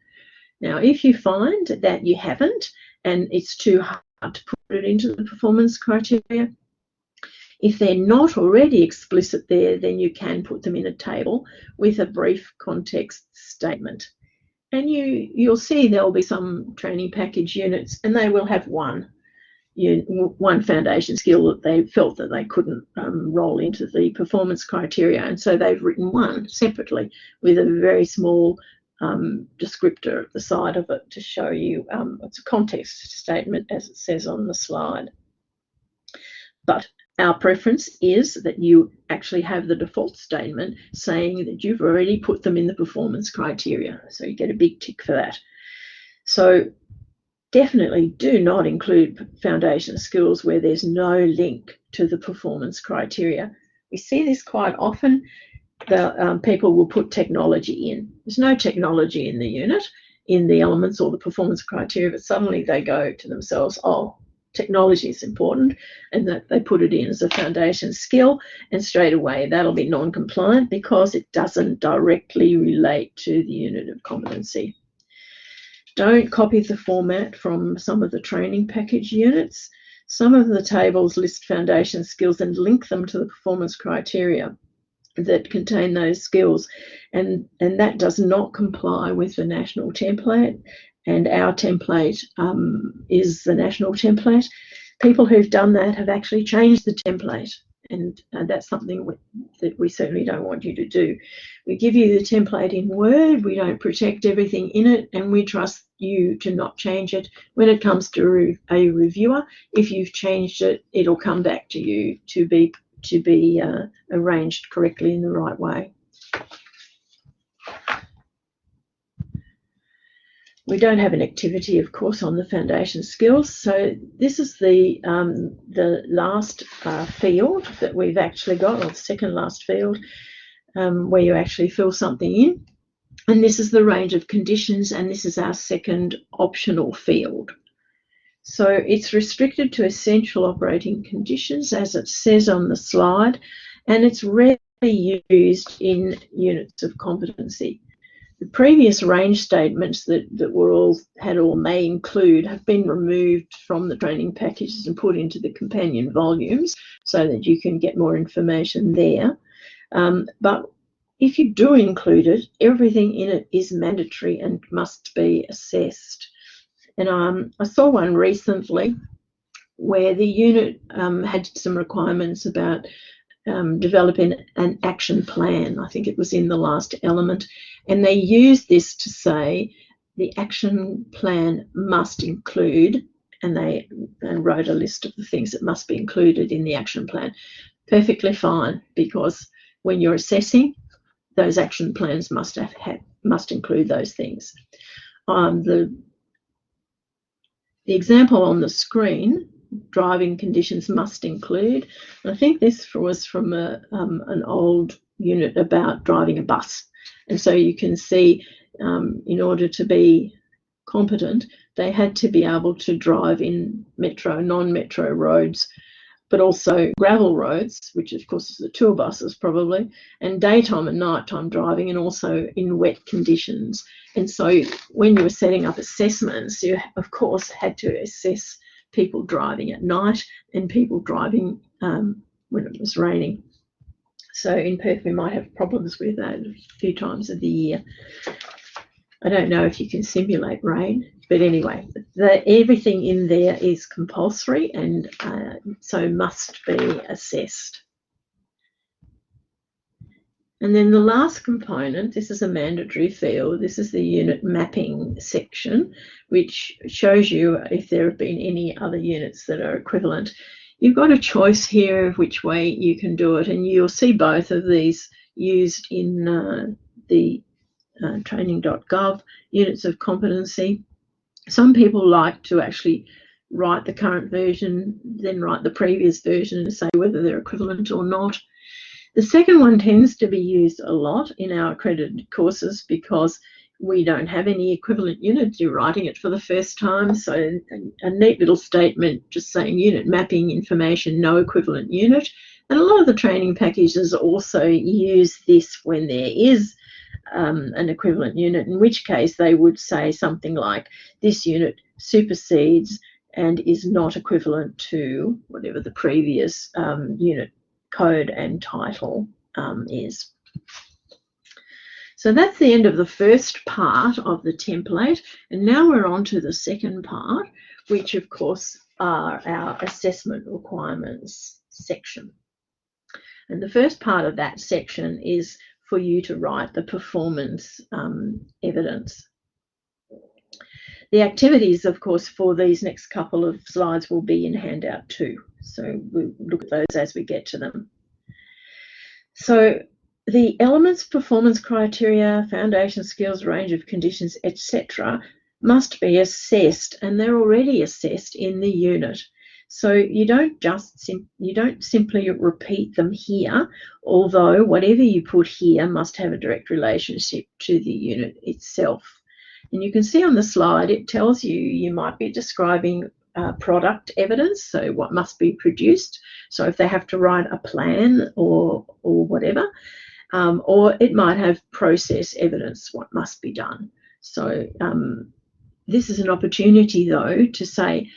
Now, if you find that you haven't and it's too hard to put it into the performance criteria, if they're not already explicit there, then you can put them in a table with a brief context statement. And you'll see there'll be some training package units, and they will have one foundation skill that they felt that they couldn't roll into the performance criteria, and so they've written one separately with a very small descriptor at the side of it to show you it's a context statement, as it says on the slide. But our preference is that you actually have the default statement saying that you've already put them in the performance criteria, so you get a big tick for that. So definitely do not include foundation skills where there's no link to the performance criteria. We see this quite often. People will put technology in. There's no technology in the unit, in the elements or the performance criteria, but suddenly they go to themselves, oh, technology is important, and that they put it in as a foundation skill, and straight away that'll be non-compliant because it doesn't directly relate to the unit of competency. Don't copy the format from some of the training package units. Some of the tables list foundation skills and link them to the performance criteria that contain those skills, and that does not comply with the national template, and our template is the national template. People who've done that have actually changed the template, and that's something that we certainly don't want you to do. We give you the template in Word, we don't protect everything in it, and we trust you to not change it. When it comes to a reviewer, if you've changed it, it'll come back to you to be arranged correctly in the right way. We don't have an activity, of course, on the foundation skills. So this is the last field that we've actually got, or the second last field, where you actually fill something in. And this is the range of conditions, and this is our second optional field. So it's restricted to essential operating conditions, as it says on the slide, and it's rarely used in units of competency. The previous range statements that had all may include have been removed from the training packages and put into the companion volumes so that you can get more information there. But if you do include it, everything in it is mandatory and must be assessed. And I saw one recently where the unit had some requirements about developing an action plan. I think it was in the last element. And they used this to say the action plan must include, and they wrote a list of the things that must be included in the action plan. Perfectly fine, because when you're assessing, those action plans must include those things. The example on the screen, driving conditions must include. I think this was from an old unit about driving a bus. And so you can see in order to be competent, they had to be able to drive in metro, non-metro roads, but also gravel roads, which of course is the tour buses probably, and daytime and nighttime driving, and also in wet conditions. And so when you were setting up assessments, you of course had to assess people driving at night and people driving when it was raining. So in Perth we might have problems with that a few times of the year. I don't know if you can simulate rain, but anyway, everything in there is compulsory and so must be assessed. And then the last component, this is a mandatory field. This is the unit mapping section, which shows you if there have been any other units that are equivalent. You've got a choice here of which way you can do it, and you'll see both of these used in the training.gov units of competency. Some people like to actually write the current version, then write the previous version and say whether they're equivalent or not. The second one tends to be used a lot in our accredited courses because we don't have any equivalent unit. You're writing it for the first time. So a neat little statement just saying unit mapping information, no equivalent unit. And a lot of the training packages also use this when there is an equivalent unit, in which case they would say something like this unit supersedes and is not equivalent to whatever the previous unit code and title is. So that's the end of the first part of the template, and now we're on to the second part, which of course are our assessment requirements section. And the first part of that section is for you to write the performance evidence. The activities, of course, for these next couple of slides will be in handout 2. So we'll look at those as we get to them. So the elements, performance criteria, foundation skills, range of conditions, etc. must be assessed, and they're already assessed in the unit. So you don't simply repeat them here, although whatever you put here must have a direct relationship to the unit itself. And you can see on the slide, it tells you you might be describing product evidence, so what must be produced. So if they have to write a plan or whatever, or it might have process evidence, what must be done. So this is an opportunity, though, to say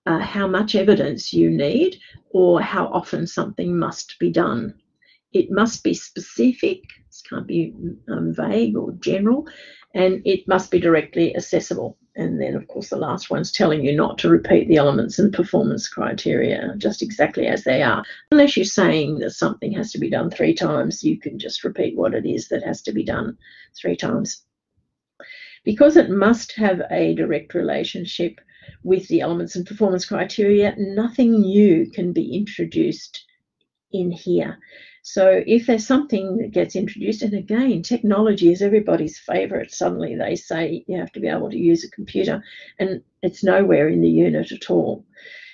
how much evidence you need or how often something must be done. It must be specific, it can't be vague or general, and it must be directly accessible. And then, of course, the last one's telling you not to repeat the elements and performance criteria just exactly as they are. Unless you're saying that something has to be done 3 times, you can just repeat what it is that has to be done 3 times. Because it must have a direct relationship with the elements and performance criteria, nothing new can be introduced in here. So if there's something that gets introduced, and again, technology is everybody's favourite. Suddenly they say you have to be able to use a computer, and it's nowhere in the unit at all.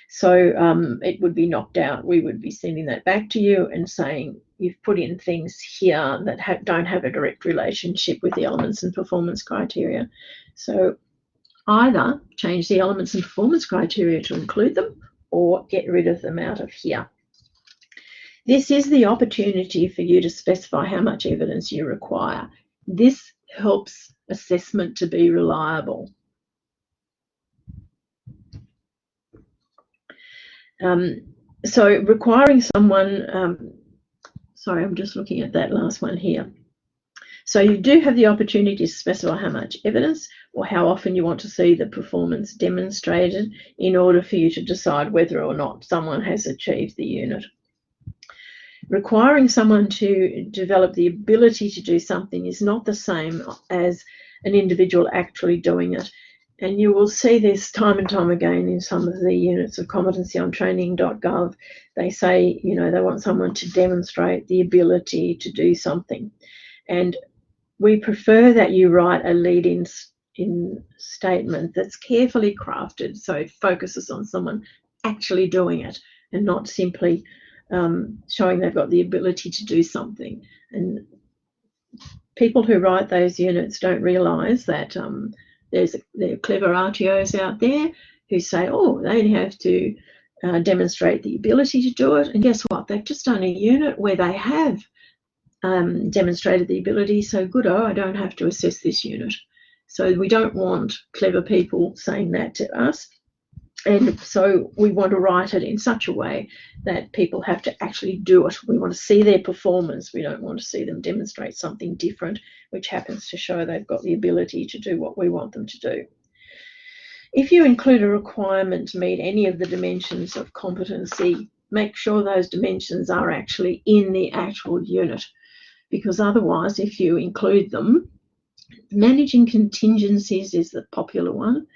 So it would be knocked out. We would be sending that back to you and saying you've put in things here that don't have a direct relationship with the elements and performance criteria. So either change the elements and performance criteria to include them or get rid of them out of here. This is the opportunity for you to specify how much evidence you require. This helps assessment to be reliable. So requiring someone, sorry, I'm just looking at that last one here. So you do have the opportunity to specify how much evidence or how often you want to see the performance demonstrated in order for you to decide whether or not someone has achieved the unit. Requiring someone to develop the ability to do something is not the same as an individual actually doing it. And you will see this time and time again in some of the units of competency on training.gov. They say, you know, they want someone to demonstrate the ability to do something. And we prefer that you write a lead-in statement that's carefully crafted so it focuses on someone actually doing it and not simply showing they've got the ability to do something. And people who write those units don't realise that there are clever RTOs out there who say, oh, they only have to demonstrate the ability to do it. And guess what? They've just done a unit where they have demonstrated the ability, so good, I don't have to assess this unit. So we don't want clever people saying that to us. And so we want to write it in such a way that people have to actually do it. We want to see their performance. We don't want to see them demonstrate something different, which happens to show they've got the ability to do what we want them to do. If you include a requirement to meet any of the dimensions of competency, make sure those dimensions are actually in the actual unit, because otherwise, if you include them, managing contingencies is the popular one.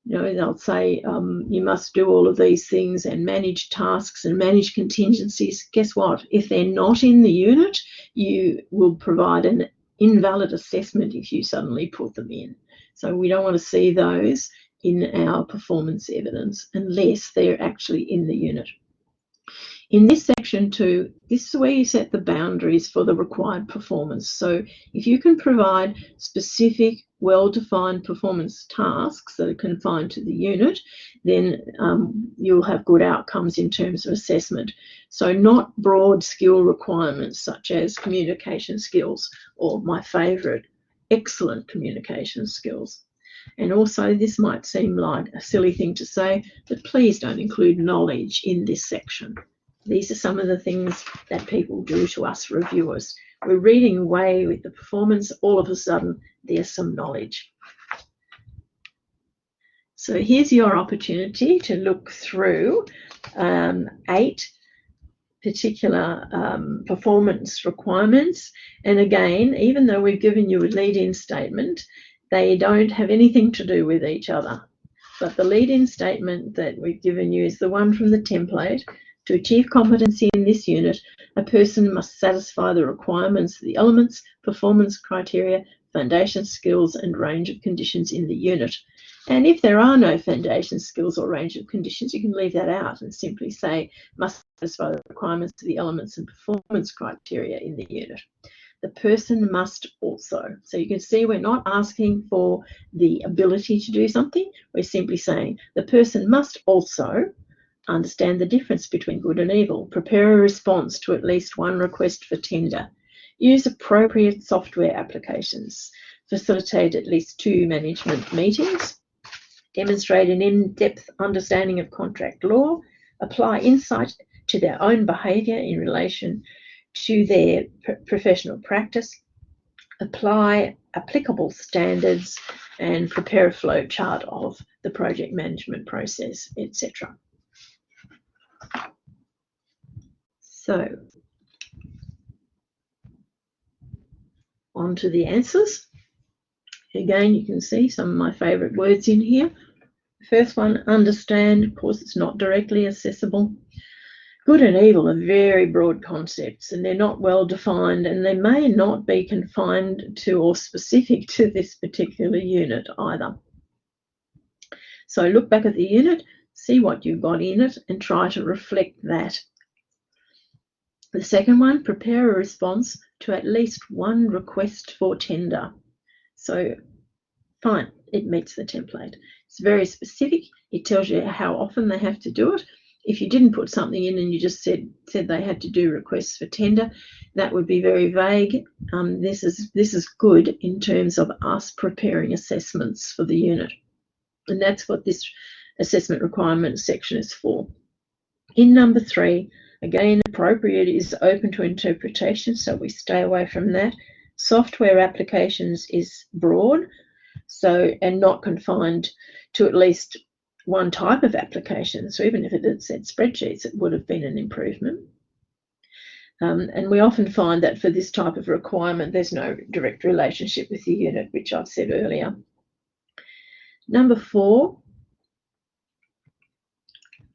You know, they'll say you must do all of these things and manage tasks and manage contingencies. Guess what? If they're not in the unit, you will provide an invalid assessment if you suddenly put them in. So we don't want to see those in our performance evidence unless they're actually in the unit. In this section too, this is where you set the boundaries for the required performance. So if you can provide specific, well-defined performance tasks that are confined to the unit, then you'll have good outcomes in terms of assessment. So not broad skill requirements such as communication skills, or my favourite, excellent communication skills. And also, this might seem like a silly thing to say, but please don't include knowledge in this section. These are some of the things that people do to us reviewers. We're reading away with the performance, all of a sudden there's some knowledge. So here's your opportunity to look through 8 particular performance requirements. And again, even though we've given you a lead-in statement, they don't have anything to do with each other. But the lead-in statement that we've given you is the one from the template. To achieve competency in this unit, a person must satisfy the requirements of the elements, performance criteria, foundation skills, and range of conditions in the unit. And if there are no foundation skills or range of conditions, you can leave that out and simply say, must satisfy the requirements of the elements and performance criteria in the unit. The person must also. So you can see we're not asking for the ability to do something. We're simply saying the person must also understand the difference between good and evil, prepare a response to at least one request for tender, use appropriate software applications, facilitate at least 2 management meetings, demonstrate an in-depth understanding of contract law, apply insight to their own behaviour in relation to their professional practice, apply applicable standards, and prepare a flow chart of the project management process, etc. So, on to the answers. Again, you can see some of my favourite words in here. First one, understand. Of course, it's not directly accessible. Good and evil are very broad concepts, and they're not well defined, and they may not be confined to or specific to this particular unit either. So look back at the unit, see what you've got in it, and try to reflect that. The second one, prepare a response to at least one request for tender. So fine, it meets the template. It's very specific. It tells you how often they have to do it. If you didn't put something in and you just said they had to do requests for tender, that would be very vague. This is good in terms of us preparing assessments for the unit. And that's what this assessment requirements section is for. In number 3, again, appropriate is open to interpretation, so we stay away from that. Software applications is broad, so, and not confined to at least one type of application. So even if it had said spreadsheets, it would have been an improvement. And we often find that for this type of requirement, there's no direct relationship with the unit, which I've said earlier. Number 4,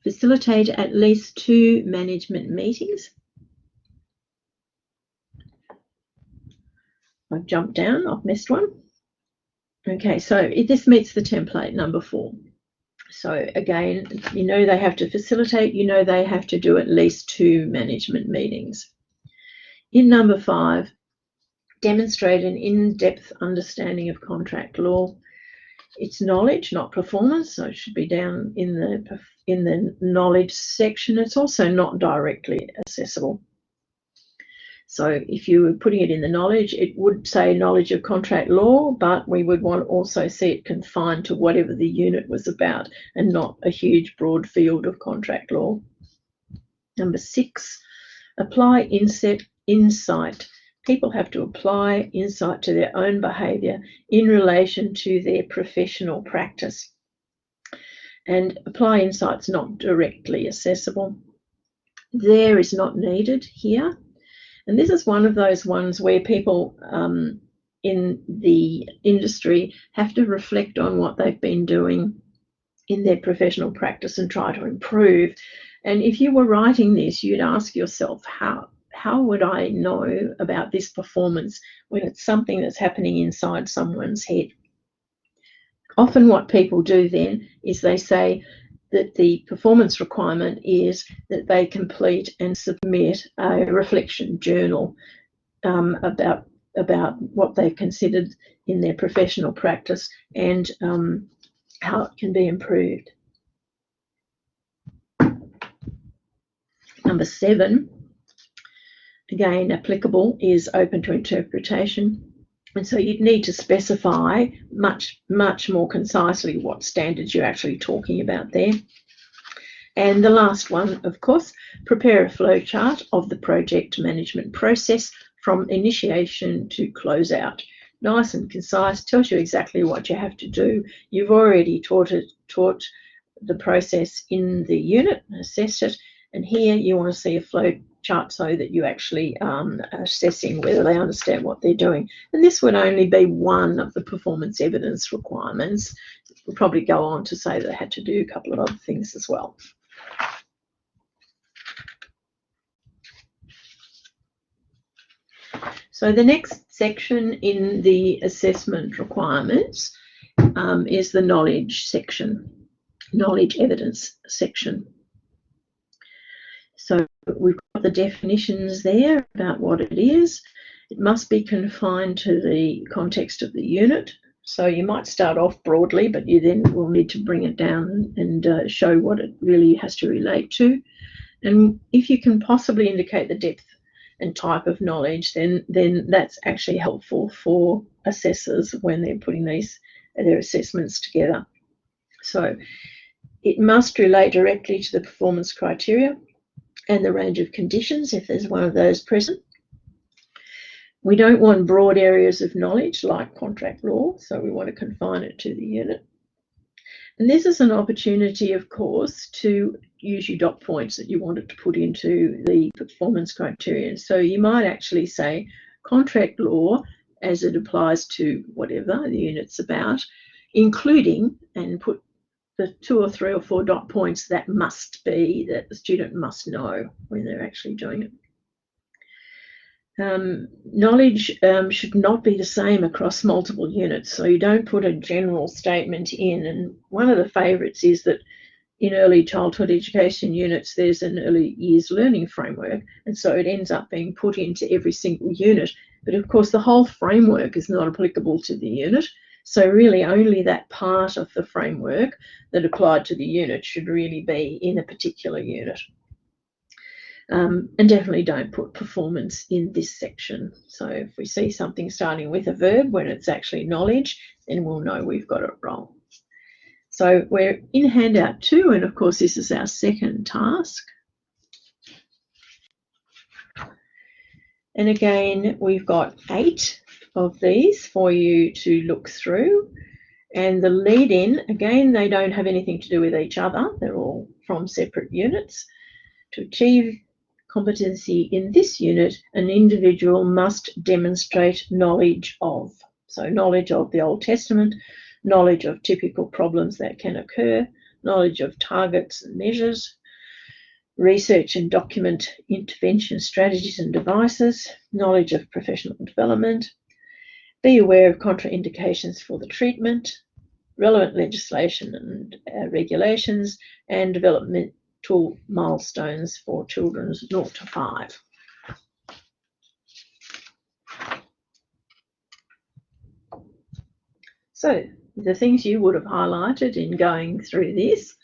facilitate at least 2 management meetings. I've jumped down, I've missed one. Okay, so this meets the template, number 4. So again, you know they have to facilitate, you know they have to do at least 2 management meetings. In number 5, demonstrate an in-depth understanding of contract law. It's knowledge, not performance, so it should be down in the knowledge section. It's also not directly accessible. So if you were putting it in the knowledge, it would say knowledge of contract law, but we would want to also see it confined to whatever the unit was about and not a huge broad field of contract law. Number 6, apply insight. People have to apply insight to their own behaviour in relation to their professional practice. And apply insight's not directly accessible. There is not needed here. And this is one of those ones where people in the industry have to reflect on what they've been doing in their professional practice and try to improve. And if you were writing this, you'd ask yourself, how would I know about this performance when it's something that's happening inside someone's head? Often what people do then is they say that the performance requirement is that they complete and submit a reflection journal about what they've considered in their professional practice and how it can be improved. Number 7, again, applicable is open to interpretation. And so you'd need to specify much more concisely what standards you're actually talking about there. And the last one, of course, prepare a flowchart of the project management process from initiation to closeout. Nice and concise, tells you exactly what you have to do. You've already taught the process in the unit, assessed it, and here you want to see a flow chart so that you actually are assessing whether they understand what they're doing. And this would only be one of the performance evidence requirements. We'll probably go on to say they had to do a couple of other things as well. So the next section in the assessment requirements is the knowledge section, knowledge evidence section. So we've got the definitions there about what it is. It must be confined to the context of the unit. So you might start off broadly, but you then will need to bring it down and show what it really has to relate to. And if you can possibly indicate the depth and type of knowledge, then that's actually helpful for assessors when they're putting their assessments together. So it must relate directly to the performance criteria and the range of conditions if there's one of those present. We don't want broad areas of knowledge like contract law, so we want to confine it to the unit. And this is an opportunity, of course, to use your dot points that you wanted to put into the performance criteria. So you might actually say contract law as it applies to whatever the unit's about, including, and put the 2 or 3 or 4 dot points that must be, that the student must know when they're actually doing it. Knowledge should not be the same across multiple units, so you don't put a general statement in. And one of the favourites is that in early childhood education units, there's an early years learning framework, and so it ends up being put into every single unit. But of course, the whole framework is not applicable to the unit, so really only that part of the framework that applied to the unit should really be in a particular unit. And definitely don't put performance in this section. So if we see something starting with a verb when it's actually knowledge, then we'll know we've got it wrong. So we're in handout 2, and of course this is our second task. And again, we've got 8 of these for you to look through. And the lead-in, again, they don't have anything to do with each other. They're all from separate units. To achieve competency in this unit, an individual must demonstrate knowledge of. So knowledge of the Old Testament, knowledge of typical problems that can occur, knowledge of targets and measures, research and document intervention strategies and devices, knowledge of professional development, be aware of contraindications for the treatment, relevant legislation and regulations, and developmental milestones for children's 0 to 5. So the things you would have highlighted in going through this: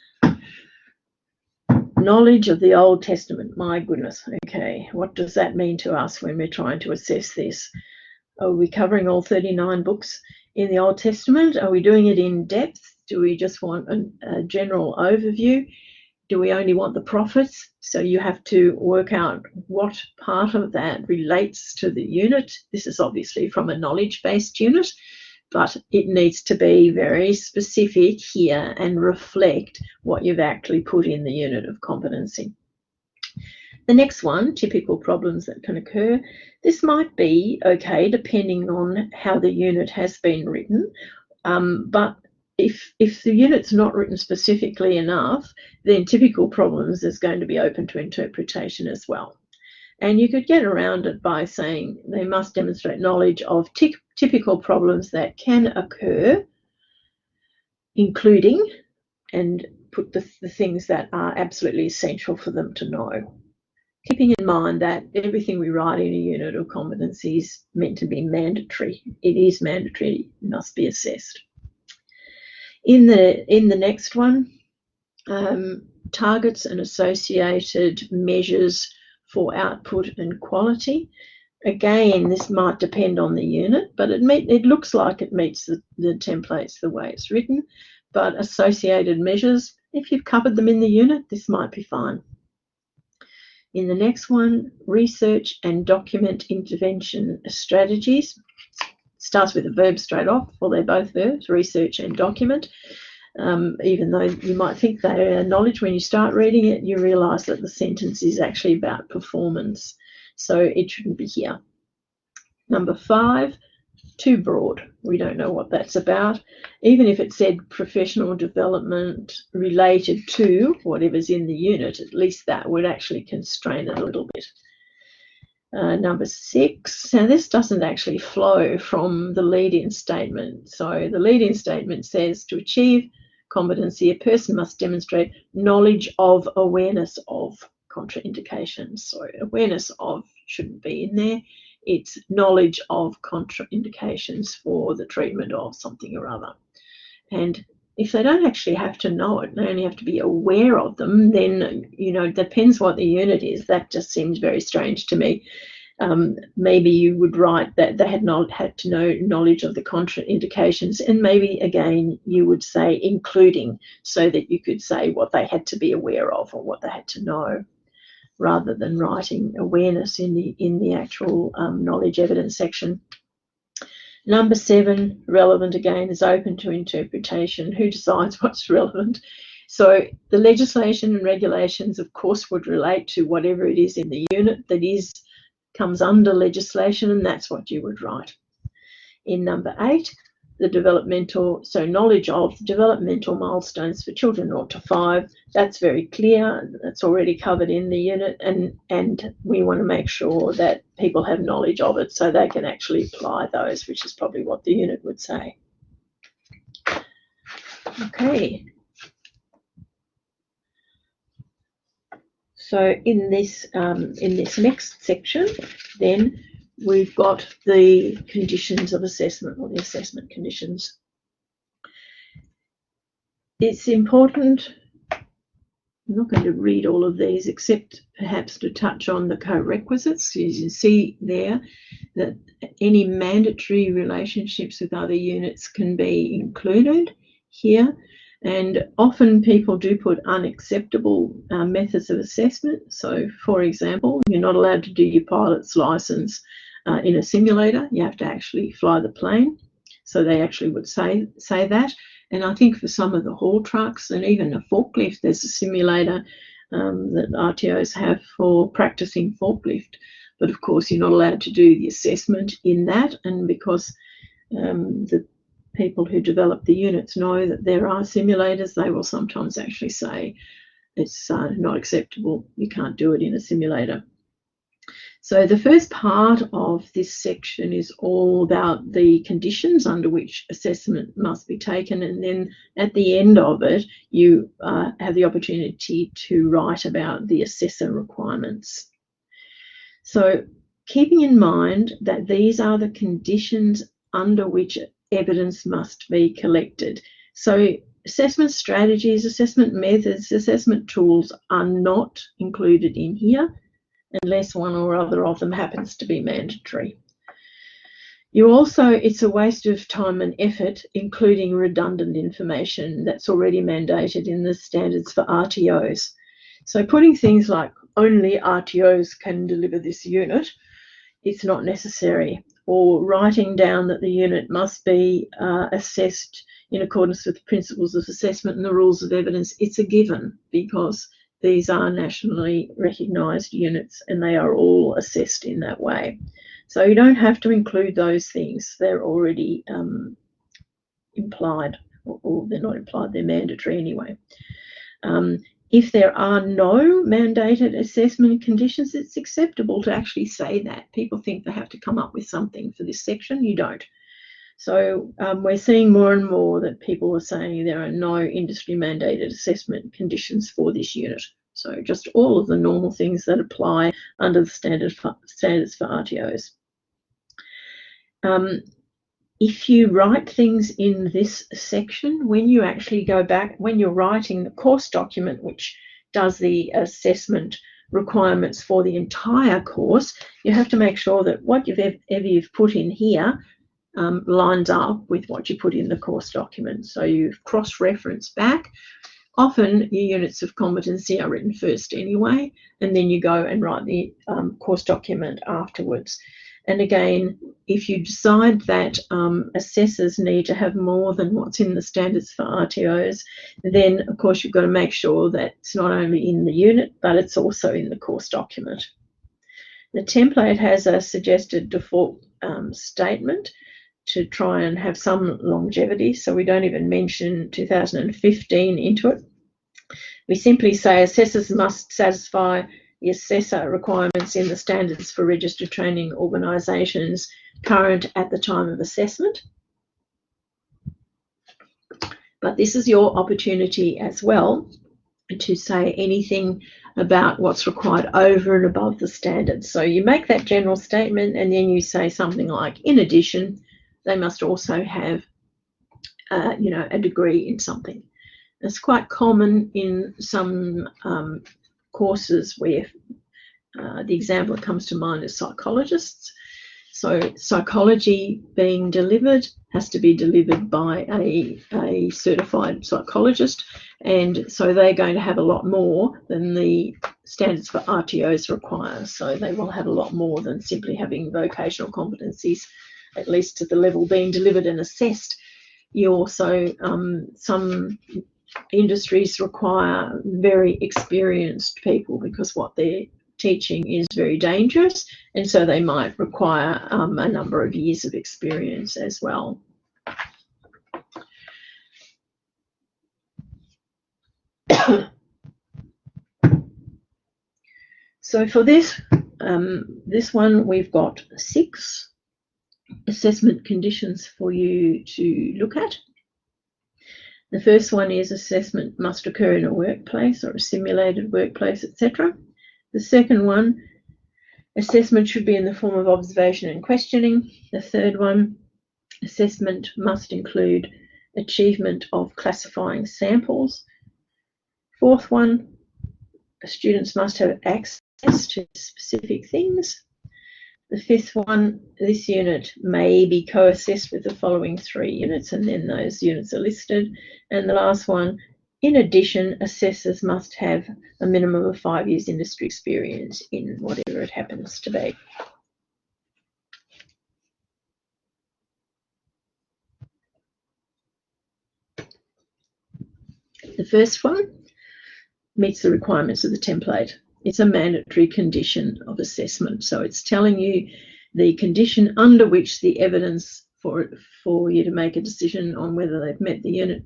knowledge of the Old Testament. My goodness, okay, what does that mean to us when we're trying to assess this? Are we covering all 39 books in the Old Testament? Are we doing it in depth? Do we just want a general overview? Do we only want the prophets? So you have to work out what part of that relates to the unit. This is obviously from a knowledge-based unit, but it needs to be very specific here and reflect what you've actually put in the unit of competency. The next one, typical problems that can occur. This might be okay depending on how the unit has been written, but if the unit's not written specifically enough, then typical problems is going to be open to interpretation as well. And you could get around it by saying they must demonstrate knowledge of typical problems that can occur, including, and put the things that are absolutely essential for them to know. Keeping in mind that everything we write in a unit of competency is meant to be mandatory. It is mandatory, it must be assessed. In the next one, targets and associated measures for output and quality. Again, this might depend on the unit, but it looks like it meets the templates the way it's written. But associated measures, if you've covered them in the unit, this might be fine. In the next one, research and document intervention strategies. Starts with a verb straight off. Well, they're both verbs, research and document. Even though you might think they are knowledge, when you start reading it, you realise that the sentence is actually about performance. So it shouldn't be here. Number 5, too broad. We don't know what that's about. Even if it said professional development related to whatever's in the unit, at least that would actually constrain it a little bit. Number 6, now this doesn't actually flow from the lead-in statement. So the lead-in statement says to achieve competency, a person must demonstrate knowledge of, awareness of contraindications. So awareness of shouldn't be in there. It's knowledge of contraindications for the treatment of something or other. And if they don't actually have to know it, they only have to be aware of them, then, you know, it depends what the unit is. That just seems very strange to me. Maybe you would write that they had not had to know knowledge of the contraindications, and maybe, again, you would say including, so that you could say what they had to be aware of or what they had to know, rather than writing awareness in the actual knowledge evidence section. Number 7, relevant, again, is open to interpretation. Who decides what's relevant? So the legislation and regulations, of course, would relate to whatever it is in the unit that comes under legislation, and that's what you would write. In number 8, the developmental, so knowledge of developmental milestones for children 0 to 5. That's very clear. That's already covered in the unit, and we want to make sure that people have knowledge of it so they can actually apply those, which is probably what the unit would say. Okay. So in this next section, then we've got the conditions of assessment, or the assessment conditions. It's important, I'm not going to read all of these except perhaps to touch on the co-requisites. You can see there that any mandatory relationships with other units can be included here. And often people do put unacceptable methods of assessment. So, for example, you're not allowed to do your pilot's license in a simulator. You have to actually fly the plane. So they actually would say that. And I think for some of the haul trucks and even a forklift, there's a simulator that RTOs have for practicing forklift. But of course, you're not allowed to do the assessment in that. And because the people who develop the units know that there are simulators, they will sometimes actually say it's not acceptable, you can't do it in a simulator. So the first part of this section is all about the conditions under which assessment must be taken, and then at the end of it you have the opportunity to write about the assessor requirements. So keeping in mind that these are the conditions under which evidence must be collected. So assessment strategies, assessment methods, assessment tools are not included in here unless one or other of them happens to be mandatory. It's a waste of time and effort including redundant information that's already mandated in the standards for RTOs. So putting things like only RTOs can deliver this unit, it's not necessary. Or writing down that the unit must be assessed in accordance with the principles of assessment and the rules of evidence, it's a given because these are nationally recognised units and they are all assessed in that way. So you don't have to include those things. They're already implied, or they're not implied, they're mandatory anyway. If there are no mandated assessment conditions, it's acceptable to actually say that. People think they have to come up with something for this section. You don't. So we're seeing more and more that people are saying there are no industry mandated assessment conditions for this unit. So just all of the normal things that apply under the standards for RTOs. If you write things in this section, when you actually go back, when you're writing the course document, which does the assessment requirements for the entire course, you have to make sure that what you've put in here lines up with what you put in the course document. So you cross-reference back. Often your units of competency are written first anyway, and then you go and write the course document afterwards. And again, if you decide that assessors need to have more than what's in the standards for RTOs, then of course you've got to make sure that it's not only in the unit, but it's also in the course document. The template has a suggested default statement to try and have some longevity, so we don't even mention 2015 into it. We simply say assessors must satisfy the assessor requirements in the standards for registered training organisations current at the time of assessment. But this is your opportunity as well to say anything about what's required over and above the standards. So you make that general statement and then you say something like, in addition, they must also have a degree in something. It's quite common in some courses where the example that comes to mind is psychologists. So psychology being delivered has to be delivered by a certified psychologist, and so they're going to have a lot more than the standards for RTOs require. So they will have a lot more than simply having vocational competencies, at least to the level being delivered and assessed. You also, some industries require very experienced people because what they're teaching is very dangerous, and so they might require a number of years of experience as well. So for this, this one, we've got 6 assessment conditions for you to look at. The first one is assessment must occur in a workplace or a simulated workplace, etc. The second one, assessment should be in the form of observation and questioning. The third one, assessment must include achievement of classifying samples. Fourth one, students must have access to specific things. The fifth one, this unit may be co-assessed with the following 3 units, and then those units are listed. And the last one, in addition, assessors must have a minimum of 5 years industry experience in whatever it happens to be. The first one meets the requirements of the template. It's a mandatory condition of assessment. So it's telling you the condition under which the evidence for you to make a decision on whether they've met the unit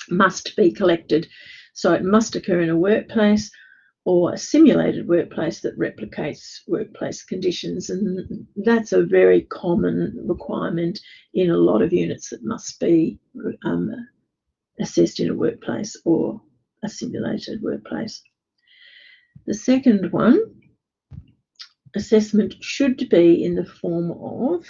must be collected. So it must occur in a workplace or a simulated workplace that replicates workplace conditions. And that's a very common requirement in a lot of units that must be assessed in a workplace or a simulated workplace. The second one, assessment should be in the form of,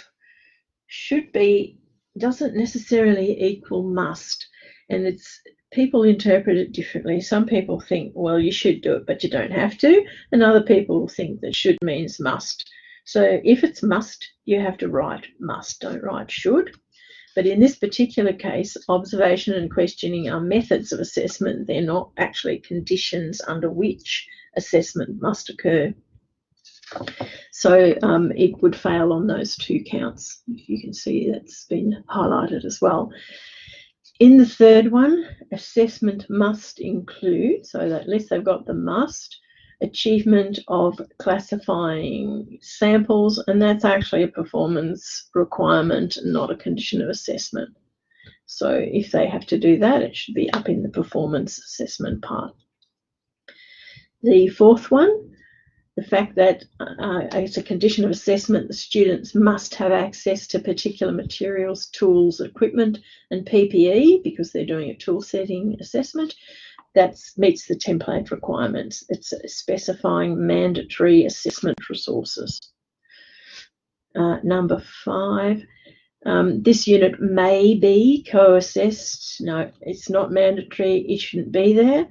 should be doesn't necessarily equal must, and it's people interpret it differently. Some people think, well, you should do it, but you don't have to, and other people think that should means must. So if it's must, you have to write must, don't write should. But in this particular case, observation and questioning are methods of assessment. They're not actually conditions under which assessment must occur. So it would fail on those 2 counts. You can see that's been highlighted as well. In the third one, assessment must include, so that list they've got the must, achievement of classifying samples, and that's actually a performance requirement, not a condition of assessment. So if they have to do that, it should be up in the performance assessment part. The fourth one, the fact that it's a condition of assessment, the students must have access to particular materials, tools, equipment, and PPE because they're doing a tool setting assessment. That meets the template requirements. It's specifying mandatory assessment resources. Number 5, this unit may be co-assessed. No, it's not mandatory. It shouldn't be there.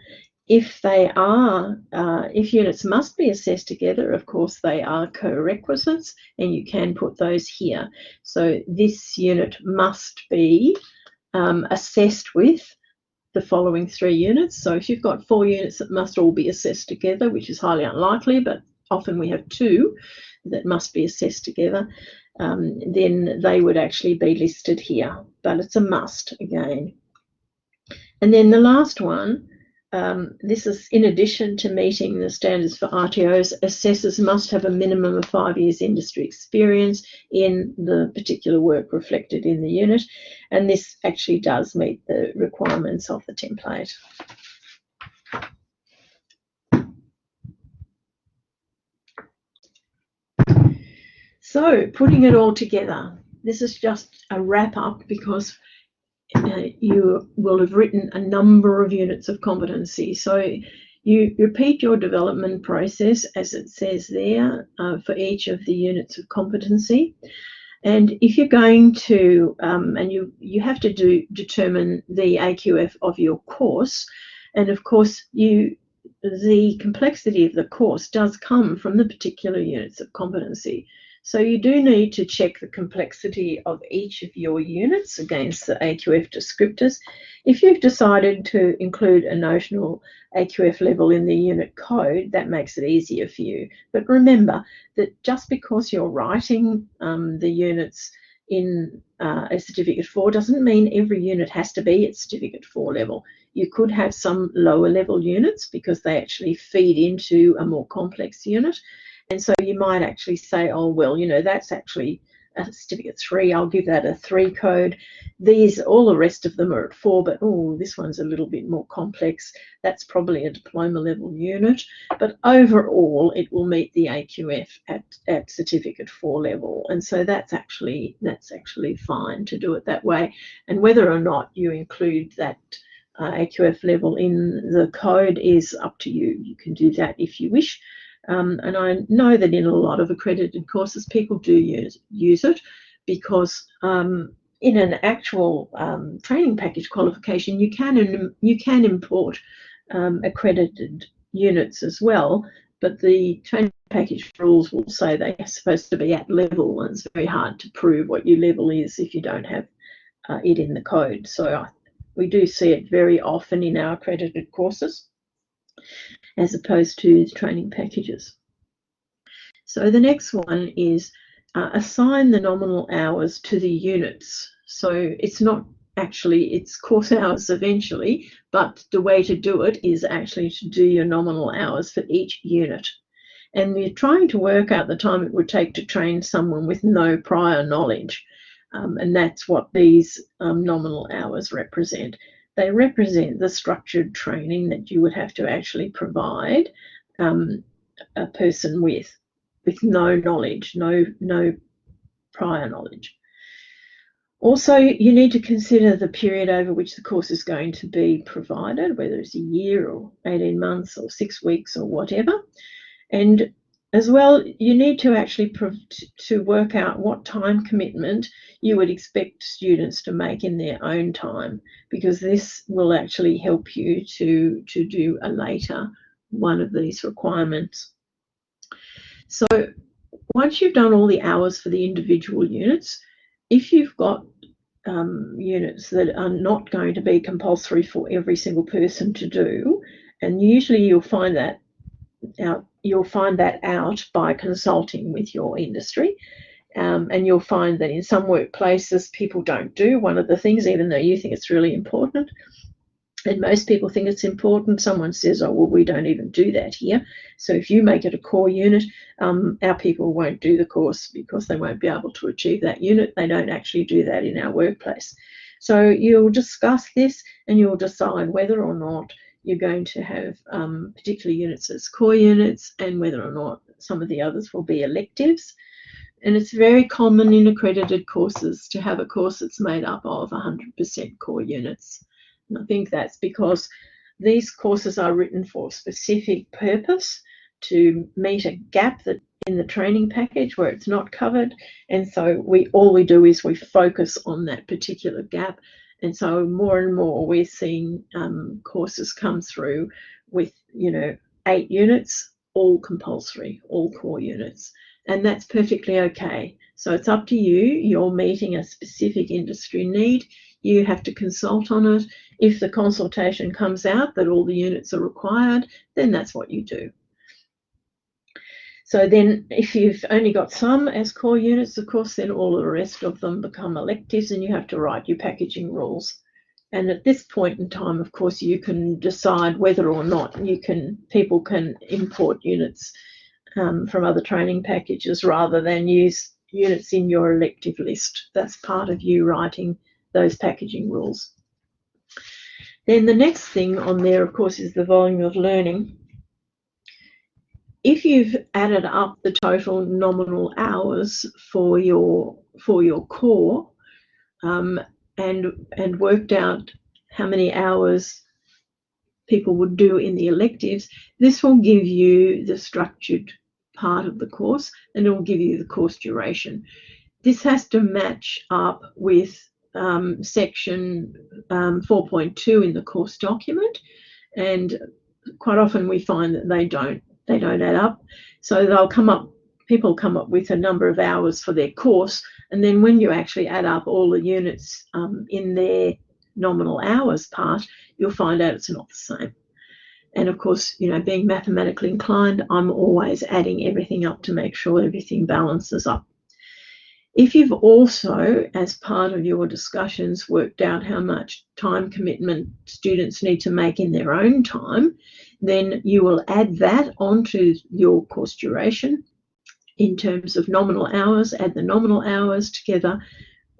If they are, if units must be assessed together, of course they are co-requisites, and you can put those here. So this unit must be assessed with the following 3 units. So if you've got 4 units that must all be assessed together, which is highly unlikely, but often we have 2 that must be assessed together, then they would actually be listed here, but it's a must again. And then the last one, this is in addition to meeting the standards for RTOs, assessors must have a minimum of 5 years industry experience in the particular work reflected in the unit, and this actually does meet the requirements of the template. So putting it all together, this is just a wrap up because you will have written a number of units of competency. So you repeat your development process as it says there for each of the units of competency. And if you're going to, and you have to determine the AQF of your course, and of course the complexity of the course does come from the particular units of competency. So you do need to check the complexity of each of your units against the AQF descriptors. If you've decided to include a notional AQF level in the unit code, that makes it easier for you. But remember that just because you're writing the units in a Certificate 4 doesn't mean every unit has to be at Certificate 4 level. You could have some lower level units because they actually feed into a more complex unit. And so you might actually say, oh, well, you know, that's actually certificate 3, I'll give that a 3 code. All the rest of them are at 4, but this one's a little bit more complex. That's probably a diploma level unit, but overall it will meet the AQF at certificate 4 level, and so that's actually fine to do it that way. And whether or not you include that AQF level in the code is up to you. You can do that if you wish. And I know that in a lot of accredited courses, people do use it because in an actual training package qualification, you can import accredited units as well, but the training package rules will say they are supposed to be at level, and it's very hard to prove what your level is if you don't have it in the code. So we do see it very often in our accredited courses, as opposed to the training packages. So the next one is assign the nominal hours to the units. So it's not actually, it's course hours eventually, but the way to do it is actually to do your nominal hours for each unit. And we're trying to work out the time it would take to train someone with no prior knowledge. And that's what these nominal hours represent. They represent the structured training that you would have to actually provide a person with no knowledge, no prior knowledge. Also, you need to consider the period over which the course is going to be provided, whether it's a year or 18 months or 6 weeks or whatever. And as well, you need to actually to work out what time commitment you would expect students to make in their own time, because this will actually help you to do a later one of these requirements. So once you've done all the hours for the individual units, if you've got units that are not going to be compulsory for every single person to do, and usually you'll find that out by consulting with your industry, and you'll find that in some workplaces people don't do one of the things, even though you think it's really important. And most people think it's important. Someone says, oh, well, we don't even do that here. So if you make it a core unit, our people won't do the course because they won't be able to achieve that unit. They don't actually do that in our workplace. So you'll discuss this and you'll decide whether or not you're going to have particular units as core units and whether or not some of the others will be electives. And it's very common in accredited courses to have a course that's made up of 100% core units. And I think that's because these courses are written for a specific purpose, to meet a gap that in the training package where it's not covered. And so all we do is we focus on that particular gap. And so more and more we're seeing courses come through with 8 units, all compulsory, all core units. And that's perfectly okay. So it's up to you. You're meeting a specific industry need. You have to consult on it. If the consultation comes out that all the units are required, then that's what you do. So then if you've only got some as core units, of course, then all the rest of them become electives and you have to write your packaging rules. And at this point in time, of course, you can decide whether or not people can import units from other training packages rather than use units in your elective list. That's part of you writing those packaging rules. Then the next thing on there, of course, is the volume of learning. If you've added up the total nominal hours for your core and worked out how many hours people would do in the electives, this will give you the structured part of the course and it will give you the course duration. This has to match up with section 4.2 in the course document, and quite often we find that they don't add up. So people come up with a number of hours for their course, and then when you actually add up all the units in their nominal hours part, you'll find out it's not the same. And of course, being mathematically inclined, I'm always adding everything up to make sure everything balances up. If you've also, as part of your discussions, worked out how much time commitment students need to make in their own time, then you will add that onto your course duration. in terms of nominal hours, add the nominal hours together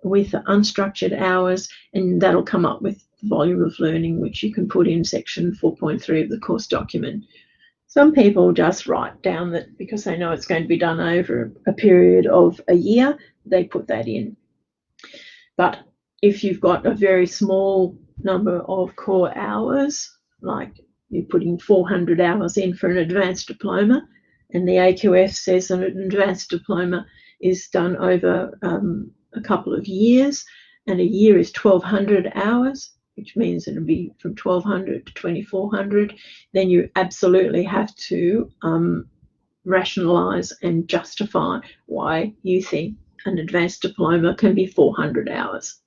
with the unstructured hours, and that'll come up with the volume of learning, which you can put in section 4.3 of the course document. Some people just write down that because they know it's going to be done over a period of a year, they put that in. But if you've got a very small number of core hours, like you're putting 400 hours in for an advanced diploma, and the AQF says an advanced diploma is done over a couple of years, and a year is 1,200 hours, which means it'll be from 1,200 to 2,400, then you absolutely have to rationalise and justify why you think an advanced diploma can be 400 hours.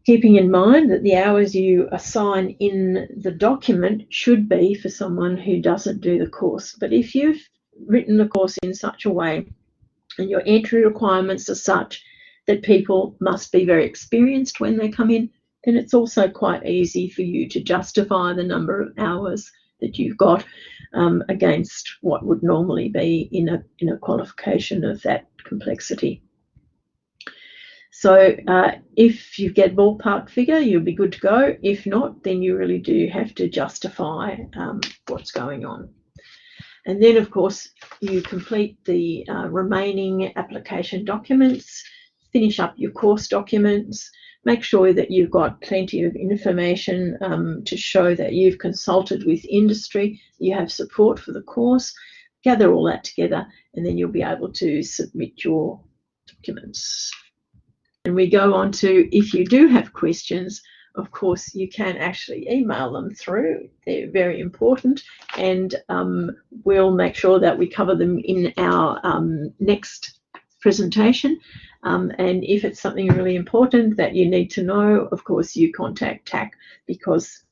Keeping in mind that the hours you assign in the document should be for someone who doesn't do the course. But if you've written the course in such a way and your entry requirements are such that people must be very experienced when they come in, then it's also quite easy for you to justify the number of hours that you've got against what would normally be in a qualification of that complexity. So if you get ballpark figure, you'll be good to go. If not, then you really do have to justify what's going on. And then, of course, you complete the remaining application documents, finish up your course documents, make sure that you've got plenty of information to show that you've consulted with industry, you have support for the course, gather all that together, and then you'll be able to submit your documents. And we go on to, if you do have questions, of course, you can actually email them through. They're very important, and we'll make sure that we cover them in our next presentation. And if it's something really important that you need to know, of course, you contact TAC, because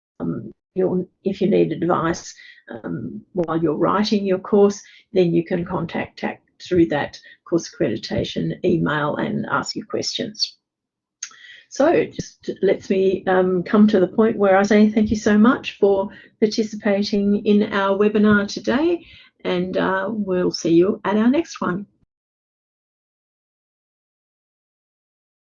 if you need advice while you're writing your course, then you can contact TAC through that course accreditation email and ask your questions. So it just lets me come to the point where I say thank you so much for participating in our webinar today, and we'll see you at our next one.